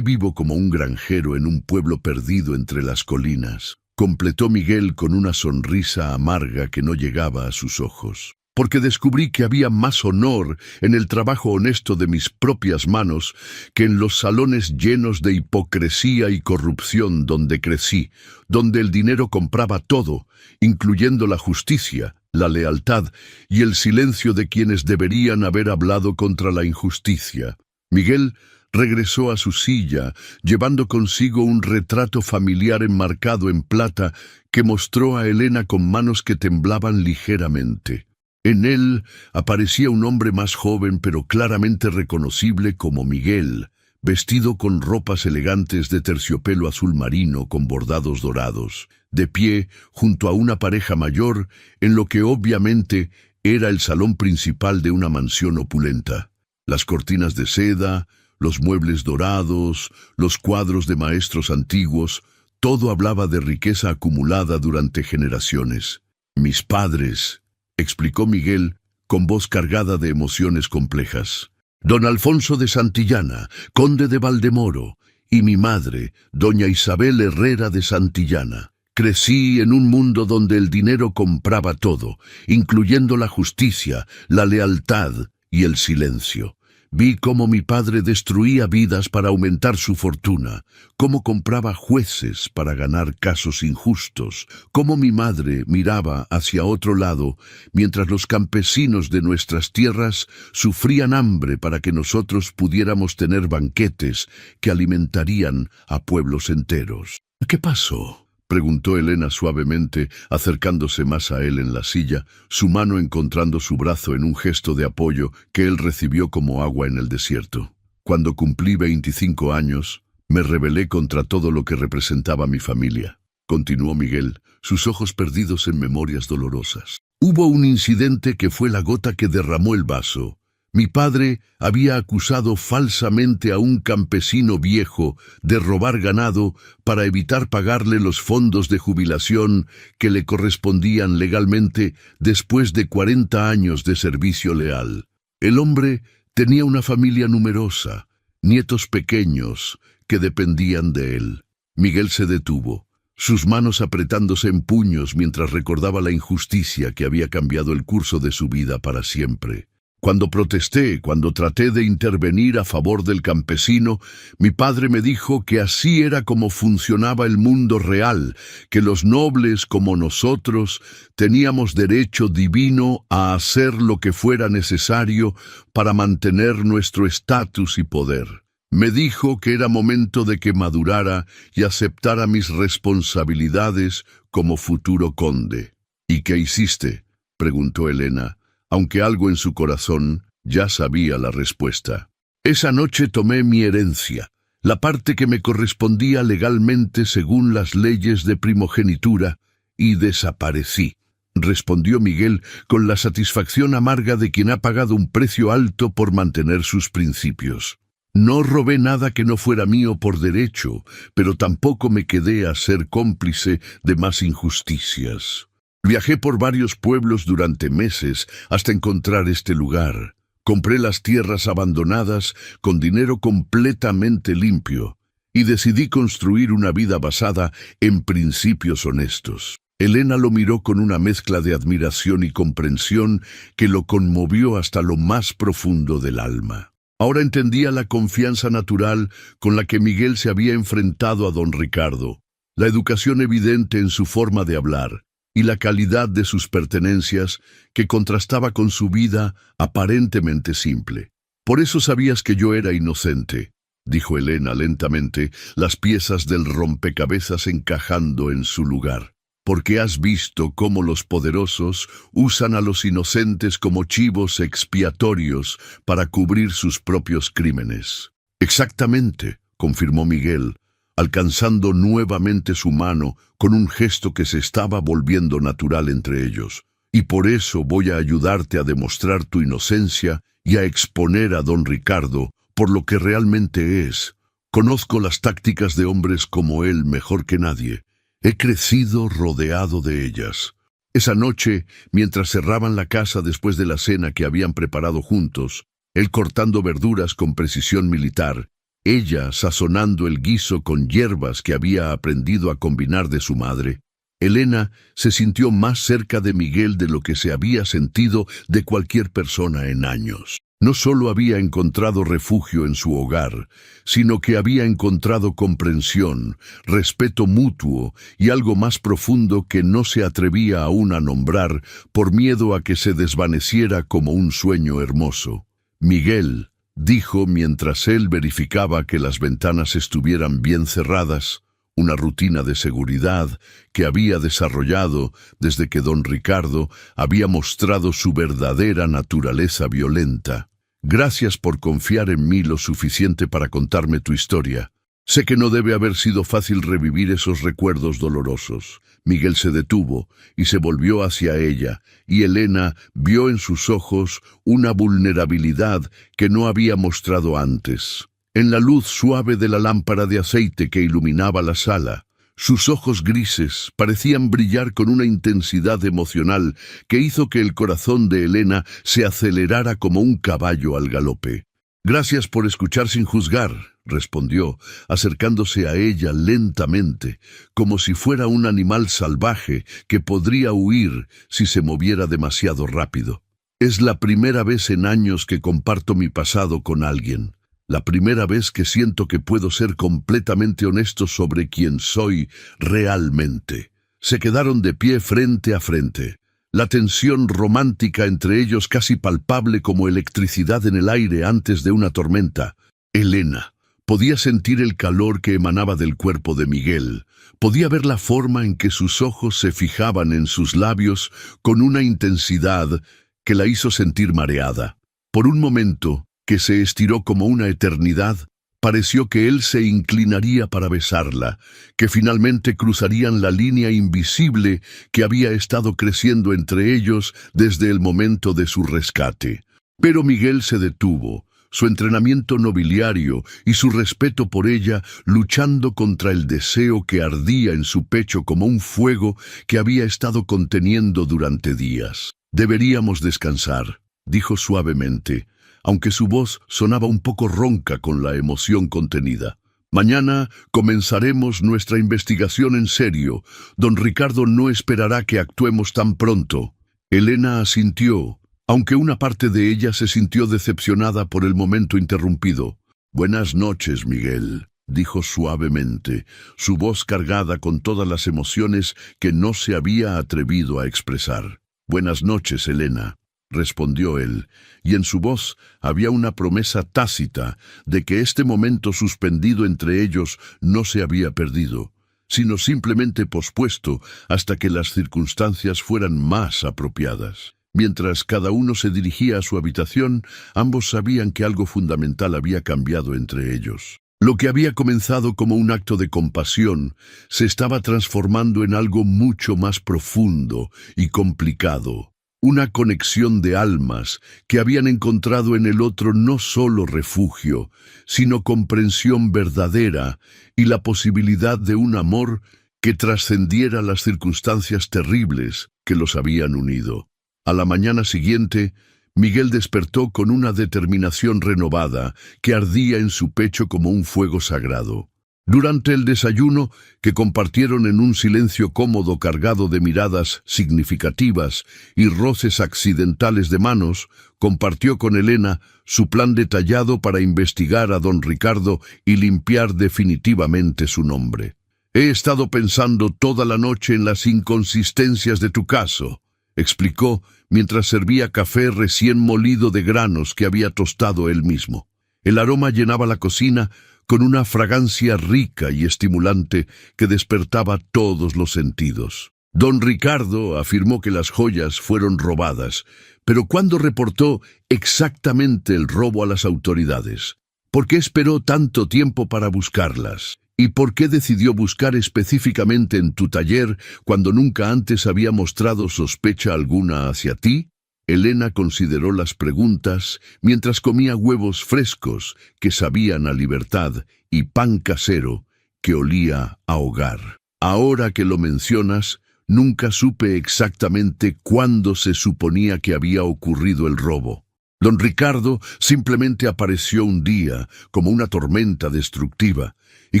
vivo como un granjero en un pueblo perdido entre las colinas?, completó Miguel con una sonrisa amarga que no llegaba a sus ojos. «Porque descubrí que había más honor en el trabajo honesto de mis propias manos que en los salones llenos de hipocresía y corrupción donde crecí, donde el dinero compraba todo, incluyendo la justicia, la lealtad y el silencio de quienes deberían haber hablado contra la injusticia». Miguel regresó a su silla, llevando consigo un retrato familiar enmarcado en plata que mostró a Elena con manos que temblaban ligeramente. En él aparecía un hombre más joven pero claramente reconocible como Miguel, vestido con ropas elegantes de terciopelo azul marino con bordados dorados, de pie junto a una pareja mayor en lo que obviamente era el salón principal de una mansión opulenta. Las cortinas de seda, los muebles dorados, los cuadros de maestros antiguos, todo hablaba de riqueza acumulada durante generaciones. «Mis padres», explicó Miguel con voz cargada de emociones complejas. «Don Alfonso de Santillana, conde de Valdemoro, y mi madre, doña Isabel Herrera de Santillana. Crecí en un mundo donde el dinero compraba todo, incluyendo la justicia, la lealtad y el silencio. Vi cómo mi padre destruía vidas para aumentar su fortuna, cómo compraba jueces para ganar casos injustos, cómo mi madre miraba hacia otro lado mientras los campesinos de nuestras tierras sufrían hambre para que nosotros pudiéramos tener banquetes que alimentarían a pueblos enteros». «¿Qué pasó?», preguntó Elena suavemente, acercándose más a él en la silla, su mano encontrando su brazo en un gesto de apoyo que él recibió como agua en el desierto. «Cuando cumplí 25 años, me rebelé contra todo lo que representaba mi familia», continuó Miguel, sus ojos perdidos en memorias dolorosas. «Hubo un incidente que fue la gota que derramó el vaso. Mi padre había acusado falsamente a un campesino viejo de robar ganado para evitar pagarle los fondos de jubilación que le correspondían legalmente después de 40 años de servicio leal. El hombre tenía una familia numerosa, nietos pequeños que dependían de él». Miguel se detuvo, sus manos apretándose en puños mientras recordaba la injusticia que había cambiado el curso de su vida para siempre. «Cuando protesté, cuando traté de intervenir a favor del campesino, mi padre me dijo que así era como funcionaba el mundo real, que los nobles como nosotros teníamos derecho divino a hacer lo que fuera necesario para mantener nuestro estatus y poder. Me dijo que era momento de que madurara y aceptara mis responsabilidades como futuro conde». «¿Y qué hiciste?», preguntó Elena, aunque algo en su corazón ya sabía la respuesta. «Esa noche tomé mi herencia, la parte que me correspondía legalmente según las leyes de primogenitura, y desaparecí», respondió Miguel con la satisfacción amarga de quien ha pagado un precio alto por mantener sus principios. «No robé nada que no fuera mío por derecho, pero tampoco me quedé a ser cómplice de más injusticias. Viajé por varios pueblos durante meses hasta encontrar este lugar. Compré las tierras abandonadas con dinero completamente limpio y decidí construir una vida basada en principios honestos». Elena lo miró con una mezcla de admiración y comprensión que lo conmovió hasta lo más profundo del alma. Ahora entendía la confianza natural con la que Miguel se había enfrentado a don Ricardo, la educación evidente en su forma de hablar y la calidad de sus pertenencias que contrastaba con su vida aparentemente simple. «Por eso sabías que yo era inocente», dijo Elena lentamente, las piezas del rompecabezas encajando en su lugar. «Porque has visto cómo los poderosos usan a los inocentes como chivos expiatorios para cubrir sus propios crímenes». «Exactamente», confirmó Miguel, alcanzando nuevamente su mano con un gesto que se estaba volviendo natural entre ellos. «Y por eso voy a ayudarte a demostrar tu inocencia y a exponer a don Ricardo por lo que realmente es. Conozco las tácticas de hombres como él mejor que nadie. He crecido rodeado de ellas». Esa noche, mientras cerraban la casa después de la cena que habían preparado juntos, él cortando verduras con precisión militar, ella sazonando el guiso con hierbas que había aprendido a combinar de su madre, Elena se sintió más cerca de Miguel de lo que se había sentido de cualquier persona en años. No solo había encontrado refugio en su hogar, sino que había encontrado comprensión, respeto mutuo y algo más profundo que no se atrevía aún a nombrar por miedo a que se desvaneciera como un sueño hermoso. «Miguel», dijo mientras él verificaba que las ventanas estuvieran bien cerradas, una rutina de seguridad que había desarrollado desde que don Ricardo había mostrado su verdadera naturaleza violenta. Gracias por confiar en mí lo suficiente para contarme tu historia. Sé que no debe haber sido fácil revivir esos recuerdos dolorosos. Miguel se detuvo y se volvió hacia ella, y Elena vio en sus ojos una vulnerabilidad que no había mostrado antes. En la luz suave de la lámpara de aceite que iluminaba la sala, sus ojos grises parecían brillar con una intensidad emocional que hizo que el corazón de Elena se acelerara como un caballo al galope. «Gracias por escuchar sin juzgar», respondió, acercándose a ella lentamente, como si fuera un animal salvaje que podría huir si se moviera demasiado rápido. «Es la primera vez en años que comparto mi pasado con alguien. La primera vez que siento que puedo ser completamente honesto sobre quién soy realmente». Se quedaron de pie frente a frente. La tensión romántica entre ellos casi palpable como electricidad en el aire antes de una tormenta. Elena podía sentir el calor que emanaba del cuerpo de Miguel. Podía ver la forma en que sus ojos se fijaban en sus labios con una intensidad que la hizo sentir mareada. Por un momento, que se estiró como una eternidad, pareció que él se inclinaría para besarla, que finalmente cruzarían la línea invisible que había estado creciendo entre ellos desde el momento de su rescate. Pero Miguel se detuvo, su entrenamiento nobiliario y su respeto por ella luchando contra el deseo que ardía en su pecho como un fuego que había estado conteniendo durante días. «Deberíamos descansar», dijo suavemente, aunque su voz sonaba un poco ronca con la emoción contenida. «Mañana comenzaremos nuestra investigación en serio. Don Ricardo no esperará que actuemos tan pronto». Elena asintió, aunque una parte de ella se sintió decepcionada por el momento interrumpido. «Buenas noches, Miguel», dijo suavemente, su voz cargada con todas las emociones que no se había atrevido a expresar. «Buenas noches, Elena», respondió él, y en su voz había una promesa tácita de que este momento suspendido entre ellos no se había perdido, sino simplemente pospuesto hasta que las circunstancias fueran más apropiadas. Mientras cada uno se dirigía a su habitación, ambos sabían que algo fundamental había cambiado entre ellos. Lo que había comenzado como un acto de compasión se estaba transformando en algo mucho más profundo y complicado. Una conexión de almas que habían encontrado en el otro no solo refugio, sino comprensión verdadera y la posibilidad de un amor que trascendiera las circunstancias terribles que los habían unido. A la mañana siguiente, Miguel despertó con una determinación renovada que ardía en su pecho como un fuego sagrado. Durante el desayuno, que compartieron en un silencio cómodo cargado de miradas significativas y roces accidentales de manos, compartió con Elena su plan detallado para investigar a don Ricardo y limpiar definitivamente su nombre. «He estado pensando toda la noche en las inconsistencias de tu caso», explicó mientras servía café recién molido de granos que había tostado él mismo. El aroma llenaba la cocina con una fragancia rica y estimulante que despertaba todos los sentidos. Don Ricardo afirmó que las joyas fueron robadas, pero ¿cuándo reportó exactamente el robo a las autoridades? ¿Por qué esperó tanto tiempo para buscarlas? ¿Y por qué decidió buscar específicamente en tu taller cuando nunca antes había mostrado sospecha alguna hacia ti? Elena consideró las preguntas mientras comía huevos frescos que sabían a libertad y pan casero que olía a hogar. «Ahora que lo mencionas, nunca supe exactamente cuándo se suponía que había ocurrido el robo. Don Ricardo simplemente apareció un día como una tormenta destructiva y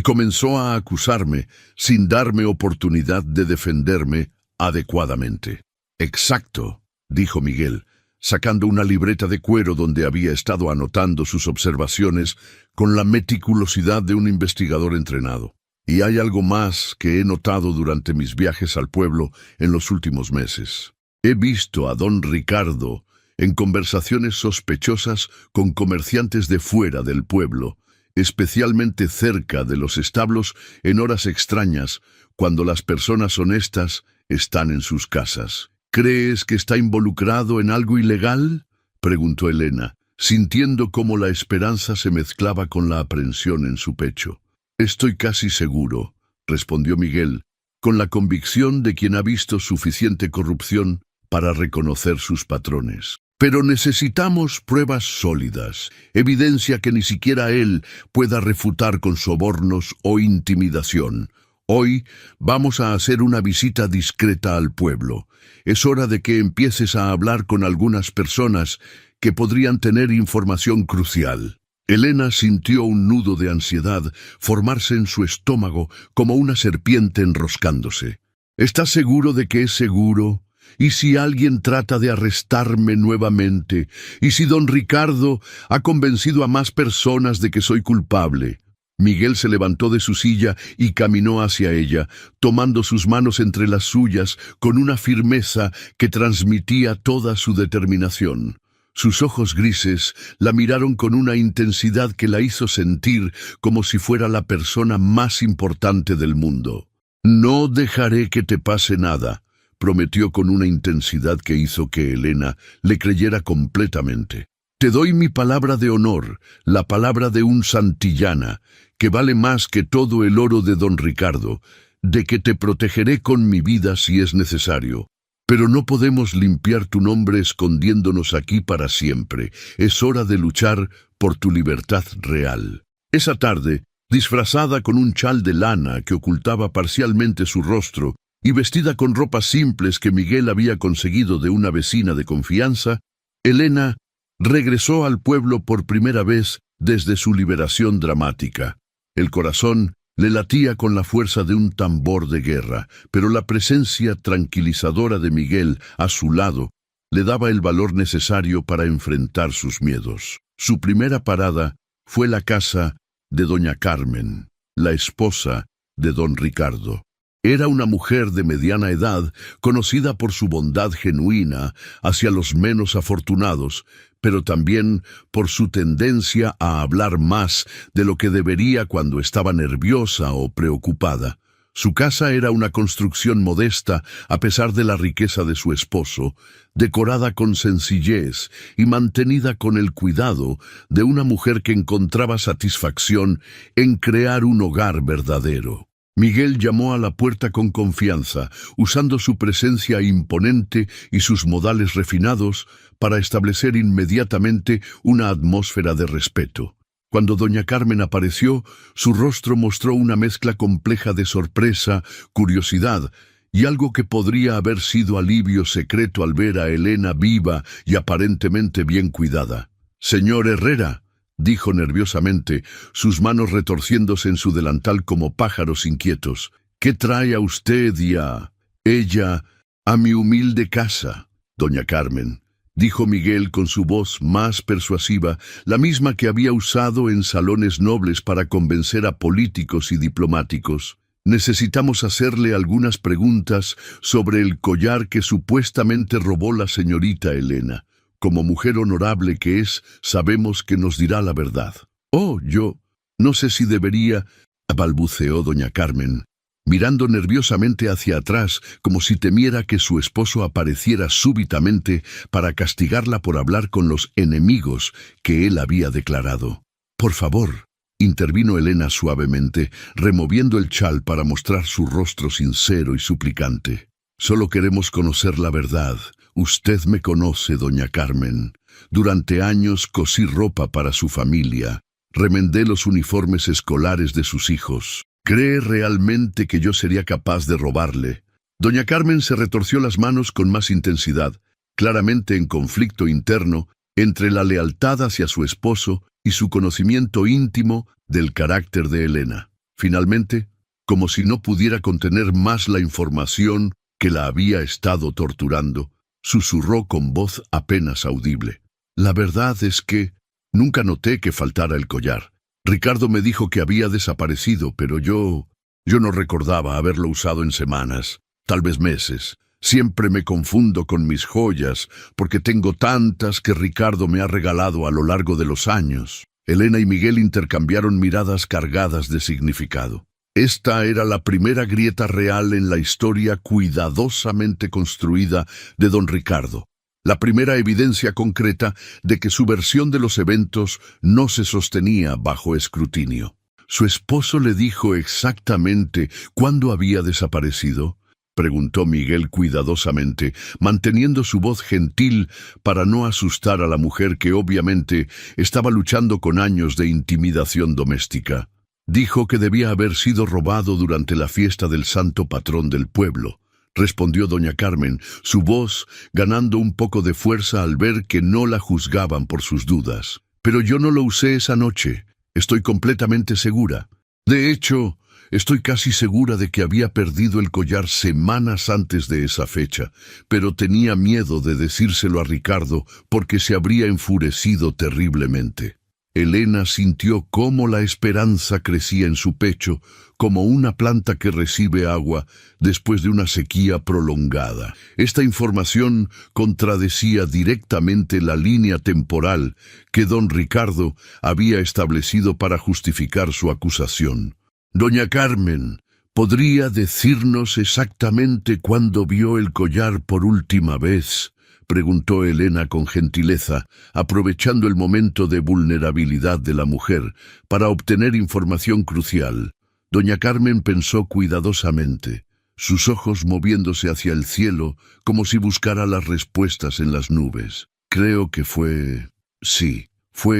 comenzó a acusarme sin darme oportunidad de defenderme adecuadamente». «Exacto», dijo Miguel, sacando una libreta de cuero donde había estado anotando sus observaciones con la meticulosidad de un investigador entrenado. «Y hay algo más que he notado durante mis viajes al pueblo en los últimos meses. He visto a don Ricardo en conversaciones sospechosas con comerciantes de fuera del pueblo, especialmente cerca de los establos en horas extrañas, cuando las personas honestas están en sus casas». «¿Crees que está involucrado en algo ilegal?», preguntó Elena, sintiendo cómo la esperanza se mezclaba con la aprensión en su pecho. «Estoy casi seguro», respondió Miguel, con la convicción de quien ha visto suficiente corrupción para reconocer sus patrones. «Pero necesitamos pruebas sólidas, evidencia que ni siquiera él pueda refutar con sobornos o intimidación. Hoy vamos a hacer una visita discreta al pueblo. Es hora de que empieces a hablar con algunas personas que podrían tener información crucial». Elena sintió un nudo de ansiedad formarse en su estómago como una serpiente enroscándose. «¿Estás seguro de que es seguro? ¿Y si alguien trata de arrestarme nuevamente? ¿Y si don Ricardo ha convencido a más personas de que soy culpable?» Miguel se levantó de su silla y caminó hacia ella, tomando sus manos entre las suyas con una firmeza que transmitía toda su determinación. Sus ojos grises la miraron con una intensidad que la hizo sentir como si fuera la persona más importante del mundo. «No dejaré que te pase nada», prometió con una intensidad que hizo que Elena le creyera completamente. «Te doy mi palabra de honor, la palabra de un santillana, que vale más que todo el oro de don Ricardo, de que te protegeré con mi vida si es necesario. Pero no podemos limpiar tu nombre escondiéndonos aquí para siempre. Es hora de luchar por tu libertad real». Esa tarde, disfrazada con un chal de lana que ocultaba parcialmente su rostro y vestida con ropas simples que Miguel había conseguido de una vecina de confianza, Elena regresó al pueblo por primera vez desde su liberación dramática. El corazón le latía con la fuerza de un tambor de guerra, pero la presencia tranquilizadora de Miguel a su lado le daba el valor necesario para enfrentar sus miedos. Su primera parada fue la casa de doña Carmen, la esposa de don Ricardo. Era una mujer de mediana edad, conocida por su bondad genuina hacia los menos afortunados, pero también por su tendencia a hablar más de lo que debería cuando estaba nerviosa o preocupada. Su casa era una construcción modesta a pesar de la riqueza de su esposo, decorada con sencillez y mantenida con el cuidado de una mujer que encontraba satisfacción en crear un hogar verdadero. Miguel llamó a la puerta con confianza, usando su presencia imponente y sus modales refinados para establecer inmediatamente una atmósfera de respeto. Cuando doña Carmen apareció, su rostro mostró una mezcla compleja de sorpresa, curiosidad y algo que podría haber sido alivio secreto al ver a Elena viva y aparentemente bien cuidada. «Señor Herrera», dijo nerviosamente, sus manos retorciéndose en su delantal como pájaros inquietos, «¿qué trae a usted y a ella a mi humilde casa?» «Doña Carmen», dijo Miguel con su voz más persuasiva, la misma que había usado en salones nobles para convencer a políticos y diplomáticos, «necesitamos hacerle algunas preguntas sobre el collar que supuestamente robó la señorita Elena. Como mujer honorable que es, sabemos que nos dirá la verdad». «Oh, yo no sé si debería», balbuceó doña Carmen, mirando nerviosamente hacia atrás como si temiera que su esposo apareciera súbitamente para castigarla por hablar con los enemigos que él había declarado. «Por favor», intervino Elena suavemente, removiendo el chal para mostrar su rostro sincero y suplicante. «Solo queremos conocer la verdad. Usted me conoce, doña Carmen. Durante años cosí ropa para su familia. Remendé los uniformes escolares de sus hijos. ¿Cree realmente que yo sería capaz de robarle?» Doña Carmen se retorció las manos con más intensidad, claramente en conflicto interno entre la lealtad hacia su esposo y su conocimiento íntimo del carácter de Elena. Finalmente, como si no pudiera contener más la información que la había estado torturando, susurró con voz apenas audible: «La verdad es que nunca noté que faltara el collar. Ricardo me dijo que había desaparecido, pero yo no recordaba haberlo usado en semanas, tal vez meses. Siempre me confundo con mis joyas, porque tengo tantas que Ricardo me ha regalado a lo largo de los años». Elena y Miguel intercambiaron miradas cargadas de significado. Esta era la primera grieta real en la historia cuidadosamente construida de don Ricardo. la primera evidencia concreta de que su versión de los eventos no se sostenía bajo escrutinio. ¿Su esposo le dijo exactamente cuándo había desaparecido?, preguntó Miguel cuidadosamente, manteniendo su voz gentil para no asustar a la mujer que obviamente estaba luchando con años de intimidación doméstica. Dijo que debía haber sido robado durante la fiesta del santo patrón del pueblo, respondió doña Carmen, su voz ganando un poco de fuerza al ver que no la juzgaban por sus dudas. Pero yo no lo usé esa noche, estoy completamente segura. De hecho, estoy casi segura de que había perdido el collar semanas antes de esa fecha, pero tenía miedo de decírselo a Ricardo porque se habría enfurecido terriblemente. Elena sintió cómo la esperanza crecía en su pecho, como una planta que recibe agua después de una sequía prolongada. Esta información contradecía directamente la línea temporal que don Ricardo había establecido para justificar su acusación. Doña Carmen, ¿podría decirnos exactamente cuándo vio el collar por última vez?, preguntó Elena con gentileza, aprovechando el momento de vulnerabilidad de la mujer para obtener información crucial. Doña Carmen pensó cuidadosamente, sus ojos moviéndose hacia el cielo como si buscara las respuestas en las nubes. Creo que fue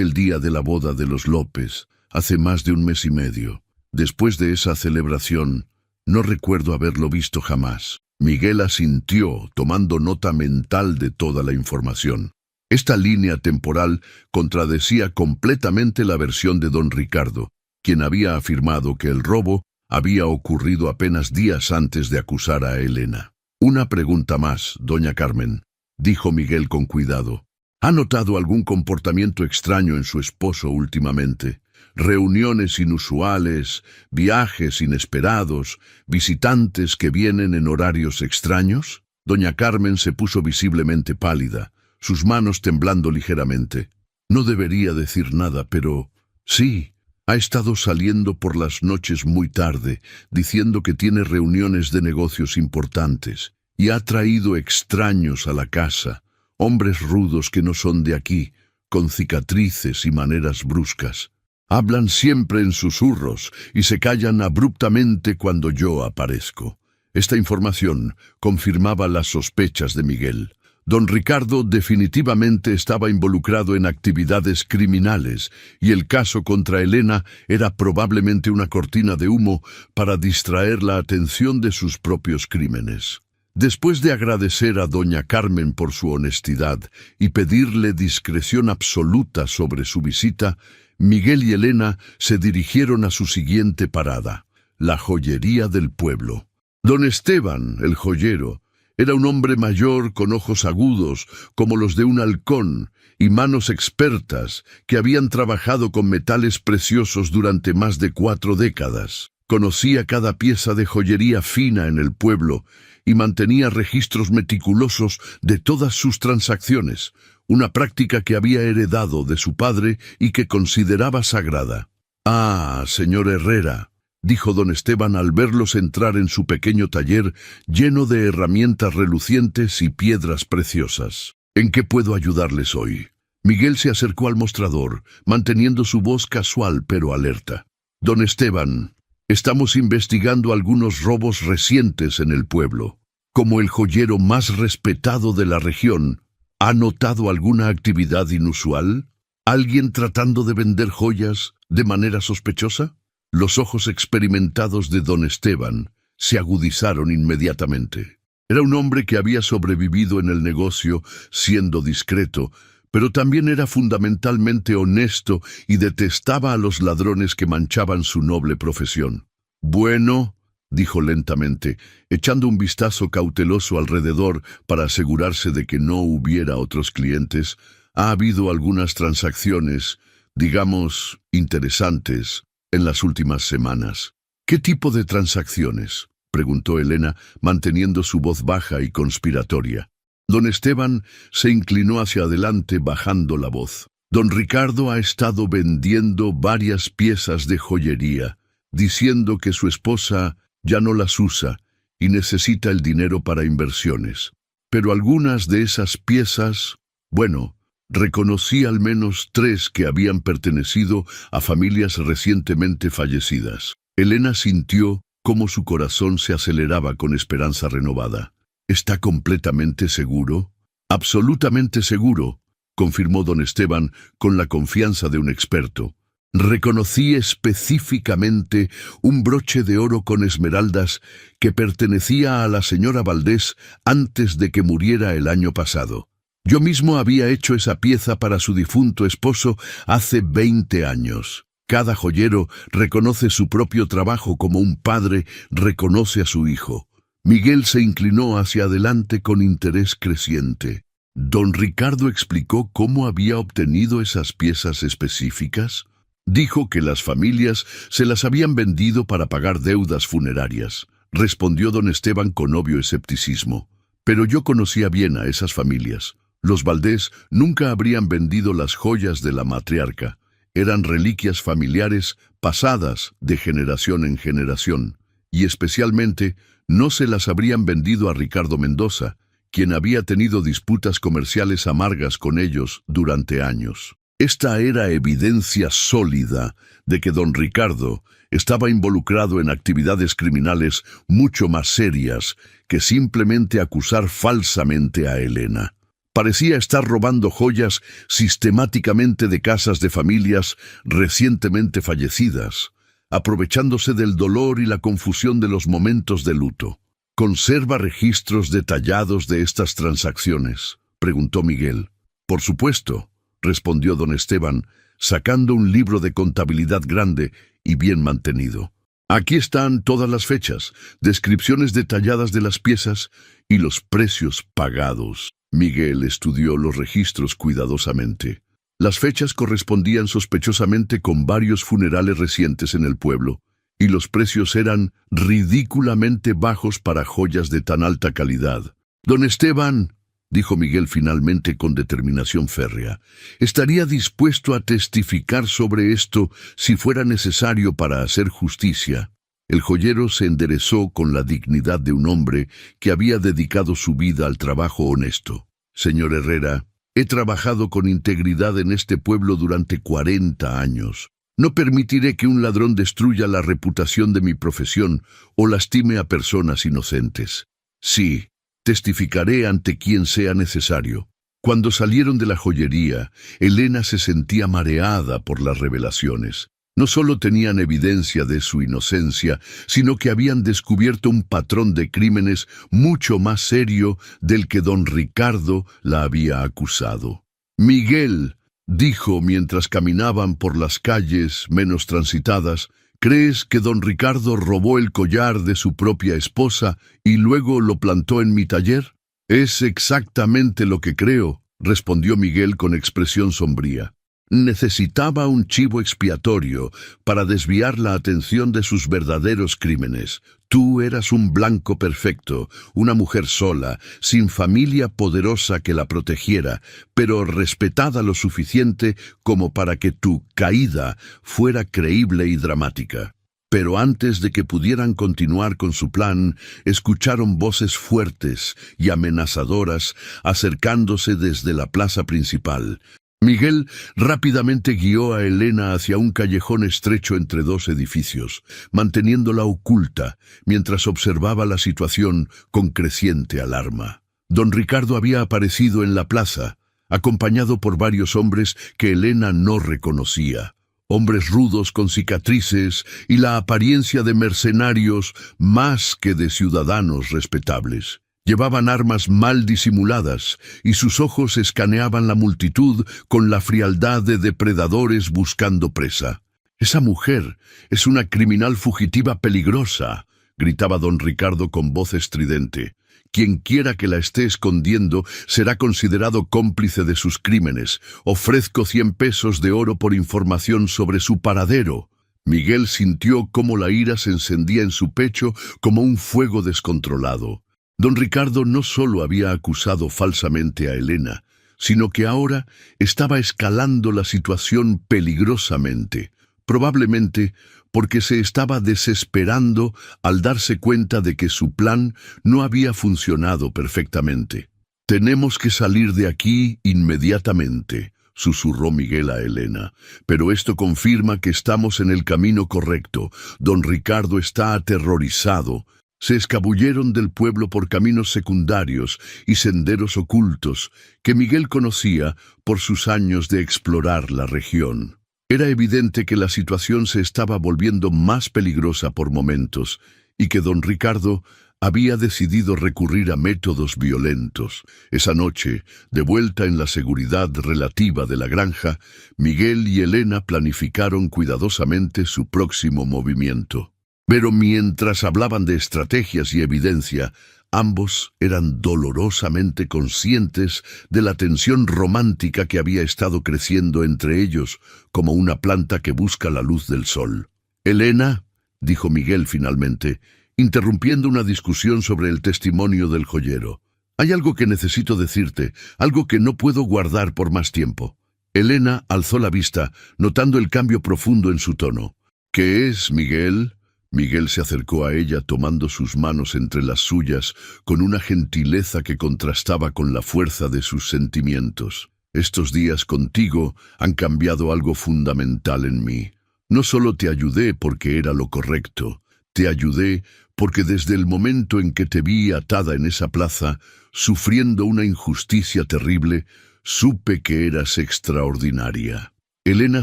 el día de la boda de los López, hace más de 1 mes y medio. Después de esa celebración, no recuerdo haberlo visto jamás. Miguel asintió, tomando nota mental de toda la información. Esta línea temporal contradecía completamente la versión de don Ricardo, quien había afirmado que el robo había ocurrido apenas días antes de acusar a Elena. Una pregunta más, doña Carmen, dijo Miguel con cuidado. ¿Ha notado algún comportamiento extraño en su esposo últimamente? Reuniones inusuales, viajes inesperados, visitantes que vienen en horarios extraños. Doña Carmen se puso visiblemente pálida, sus manos temblando ligeramente. No debería decir nada, pero sí, ha estado saliendo por las noches muy tarde, diciendo que tiene reuniones de negocios importantes, y ha traído extraños a la casa, hombres rudos que no son de aquí, con cicatrices y maneras bruscas. Hablan siempre en susurros y se callan abruptamente cuando yo aparezco. Esta información confirmaba las sospechas de Miguel. Don Ricardo definitivamente estaba involucrado en actividades criminales y el caso contra Elena era probablemente una cortina de humo para distraer la atención de sus propios crímenes. Después de agradecer a doña Carmen por su honestidad y pedirle discreción absoluta sobre su visita, Miguel y Elena se dirigieron a su siguiente parada, la joyería del pueblo. Don Esteban, el joyero, era un hombre mayor con ojos agudos como los de un halcón y manos expertas que habían trabajado con metales preciosos durante más de 4 décadas. Conocía cada pieza de joyería fina en el pueblo y mantenía registros meticulosos de todas sus transacciones, una práctica que había heredado de su padre y que consideraba sagrada. «Ah, señor Herrera», dijo don Esteban al verlos entrar en su pequeño taller lleno de herramientas relucientes y piedras preciosas. «¿En qué puedo ayudarles hoy?». Miguel se acercó al mostrador, manteniendo su voz casual pero alerta. «Don Esteban, estamos investigando algunos robos recientes en el pueblo. Como el joyero más respetado de la región, ¿ha notado alguna actividad inusual? ¿Alguien tratando de vender joyas de manera sospechosa?». Los ojos experimentados de don Esteban se agudizaron inmediatamente. Era un hombre que había sobrevivido en el negocio siendo discreto, pero también era fundamentalmente honesto y detestaba a los ladrones que manchaban su noble profesión. «Bueno», dijo lentamente, echando un vistazo cauteloso alrededor para asegurarse de que no hubiera otros clientes, «ha habido algunas transacciones, digamos, interesantes, en las últimas semanas». «¿Qué tipo de transacciones?», preguntó Elena, manteniendo su voz baja y conspiratoria. Don Esteban se inclinó hacia adelante bajando la voz. «Don Ricardo ha estado vendiendo varias piezas de joyería, diciendo que su esposa ya no las usa y necesita el dinero para inversiones. Pero algunas de esas piezas, bueno, reconocí al menos 3 que habían pertenecido a familias recientemente fallecidas. Elena sintió cómo su corazón se aceleraba con esperanza renovada. ¿Está completamente seguro? Absolutamente seguro, confirmó don Esteban con la confianza de un experto. Reconocí específicamente un broche de oro con esmeraldas que pertenecía a la señora Valdés antes de que muriera el año pasado. Yo mismo había hecho esa pieza para su difunto esposo hace 20 años. Cada joyero reconoce su propio trabajo como un padre reconoce a su hijo. Miguel se inclinó hacia adelante con interés creciente. ¿Don Ricardo explicó cómo había obtenido esas piezas específicas? Dijo que las familias se las habían vendido para pagar deudas funerarias, respondió don Esteban con obvio escepticismo. Pero yo conocía bien a esas familias. Los Valdés nunca habrían vendido las joyas de la matriarca. Eran reliquias familiares pasadas de generación en generación, y especialmente no se las habrían vendido a Ricardo Mendoza, quien había tenido disputas comerciales amargas con ellos durante años. Esta era evidencia sólida de que don Ricardo estaba involucrado en actividades criminales mucho más serias que simplemente acusar falsamente a Elena. Parecía estar robando joyas sistemáticamente de casas de familias recientemente fallecidas, aprovechándose del dolor y la confusión de los momentos de luto. ¿Conserva registros detallados de estas transacciones?, preguntó Miguel. Por supuesto, respondió don Esteban, sacando un libro de contabilidad grande y bien mantenido. Aquí están todas las fechas, descripciones detalladas de las piezas y los precios pagados. Miguel estudió los registros cuidadosamente. Las fechas correspondían sospechosamente con varios funerales recientes en el pueblo, y los precios eran ridículamente bajos para joyas de tan alta calidad. Don Esteban, dijo Miguel finalmente con determinación férrea, estaría dispuesto a testificar sobre esto si fuera necesario para hacer justicia. El joyero se enderezó con la dignidad de un hombre que había dedicado su vida al trabajo honesto. Señor Herrera, he trabajado con integridad en este pueblo durante 40 años. No permitiré que un ladrón destruya la reputación de mi profesión o lastime a personas inocentes. Sí, testificaré ante quien sea necesario. Cuando salieron de la joyería, Elena se sentía mareada por las revelaciones. No solo tenían evidencia de su inocencia, sino que habían descubierto un patrón de crímenes mucho más serio del que don Ricardo la había acusado. Miguel, dijo mientras caminaban por las calles menos transitadas, ¿crees que don Ricardo robó el collar de su propia esposa y luego lo plantó en mi taller? Es exactamente lo que creo, respondió Miguel con expresión sombría. Necesitaba un chivo expiatorio para desviar la atención de sus verdaderos crímenes. Tú eras un blanco perfecto, una mujer sola, sin familia poderosa que la protegiera, pero respetada lo suficiente como para que tu caída fuera creíble y dramática. Pero antes de que pudieran continuar con su plan, escucharon voces fuertes y amenazadoras acercándose desde la plaza principal. Miguel rápidamente guió a Elena hacia un callejón estrecho entre 2 edificios, manteniéndola oculta mientras observaba la situación con creciente alarma. Don Ricardo había aparecido en la plaza, acompañado por varios hombres que Elena no reconocía. Hombres rudos con cicatrices y la apariencia de mercenarios más que de ciudadanos respetables. Llevaban armas mal disimuladas y sus ojos escaneaban la multitud con la frialdad de depredadores buscando presa. «Esa mujer es una criminal fugitiva peligrosa», gritaba don Ricardo con voz estridente. «Quien quiera que la esté escondiendo será considerado cómplice de sus crímenes. Ofrezco 100 pesos de oro por información sobre su paradero». Miguel sintió cómo la ira se encendía en su pecho como un fuego descontrolado. Don Ricardo no solo había acusado falsamente a Elena, sino que ahora estaba escalando la situación peligrosamente, probablemente porque se estaba desesperando al darse cuenta de que su plan no había funcionado perfectamente. Tenemos que salir de aquí inmediatamente, susurró Miguel a Elena. Pero esto confirma que estamos en el camino correcto. Don Ricardo está aterrorizado. Se escabulleron del pueblo por caminos secundarios y senderos ocultos que Miguel conocía por sus años de explorar la región. Era evidente que la situación se estaba volviendo más peligrosa por momentos y que don Ricardo había decidido recurrir a métodos violentos. Esa noche, de vuelta en la seguridad relativa de la granja, Miguel y Elena planificaron cuidadosamente su próximo movimiento. Pero mientras hablaban de estrategias y evidencia, ambos eran dolorosamente conscientes de la tensión romántica que había estado creciendo entre ellos como una planta que busca la luz del sol. «Elena», dijo Miguel finalmente, interrumpiendo una discusión sobre el testimonio del joyero, «hay algo que necesito decirte, algo que no puedo guardar por más tiempo». Elena alzó la vista, notando el cambio profundo en su tono. «¿Qué es, Miguel?» Miguel se acercó a ella tomando sus manos entre las suyas con una gentileza que contrastaba con la fuerza de sus sentimientos. «Estos días contigo han cambiado algo fundamental en mí. No solo te ayudé porque era lo correcto, te ayudé porque desde el momento en que te vi atada en esa plaza, sufriendo una injusticia terrible, supe que eras extraordinaria». Elena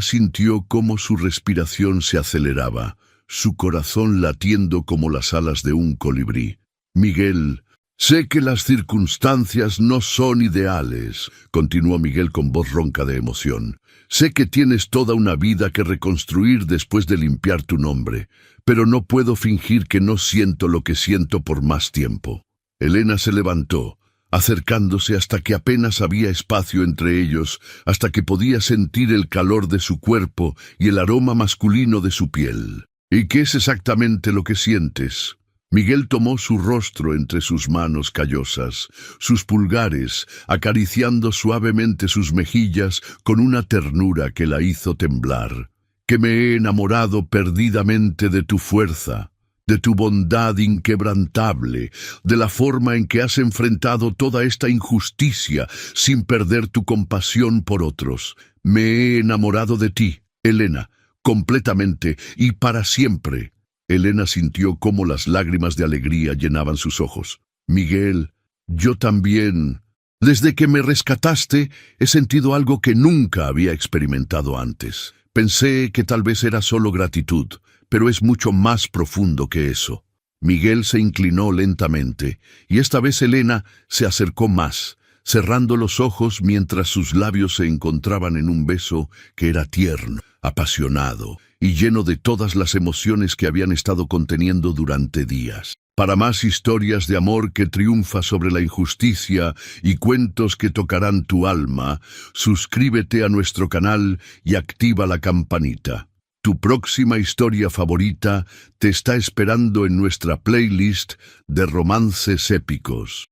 sintió cómo su respiración se aceleraba, su corazón latiendo como las alas de un colibrí. «Miguel, sé que las circunstancias no son ideales», continuó Miguel con voz ronca de emoción. «Sé que tienes toda una vida que reconstruir después de limpiar tu nombre, pero no puedo fingir que no siento lo que siento por más tiempo». Elena se levantó, acercándose hasta que apenas había espacio entre ellos, hasta que podía sentir el calor de su cuerpo y el aroma masculino de su piel. «¿Y qué es exactamente lo que sientes?» Miguel tomó su rostro entre sus manos callosas, sus pulgares, acariciando suavemente sus mejillas con una ternura que la hizo temblar. «Que me he enamorado perdidamente de tu fuerza, de tu bondad inquebrantable, de la forma en que has enfrentado toda esta injusticia sin perder tu compasión por otros. Me he enamorado de ti, Elena, completamente y para siempre». Elena sintió cómo las lágrimas de alegría llenaban sus ojos. «Miguel, yo también. Desde que me rescataste, he sentido algo que nunca había experimentado antes. Pensé que tal vez era solo gratitud, pero es mucho más profundo que eso». Miguel se inclinó lentamente, y esta vez Elena se acercó más, cerrando los ojos mientras sus labios se encontraban en un beso que era tierno, apasionado y lleno de todas las emociones que habían estado conteniendo durante días. Para más historias de amor que triunfa sobre la injusticia y cuentos que tocarán tu alma, suscríbete a nuestro canal y activa la campanita. Tu próxima historia favorita te está esperando en nuestra playlist de romances épicos.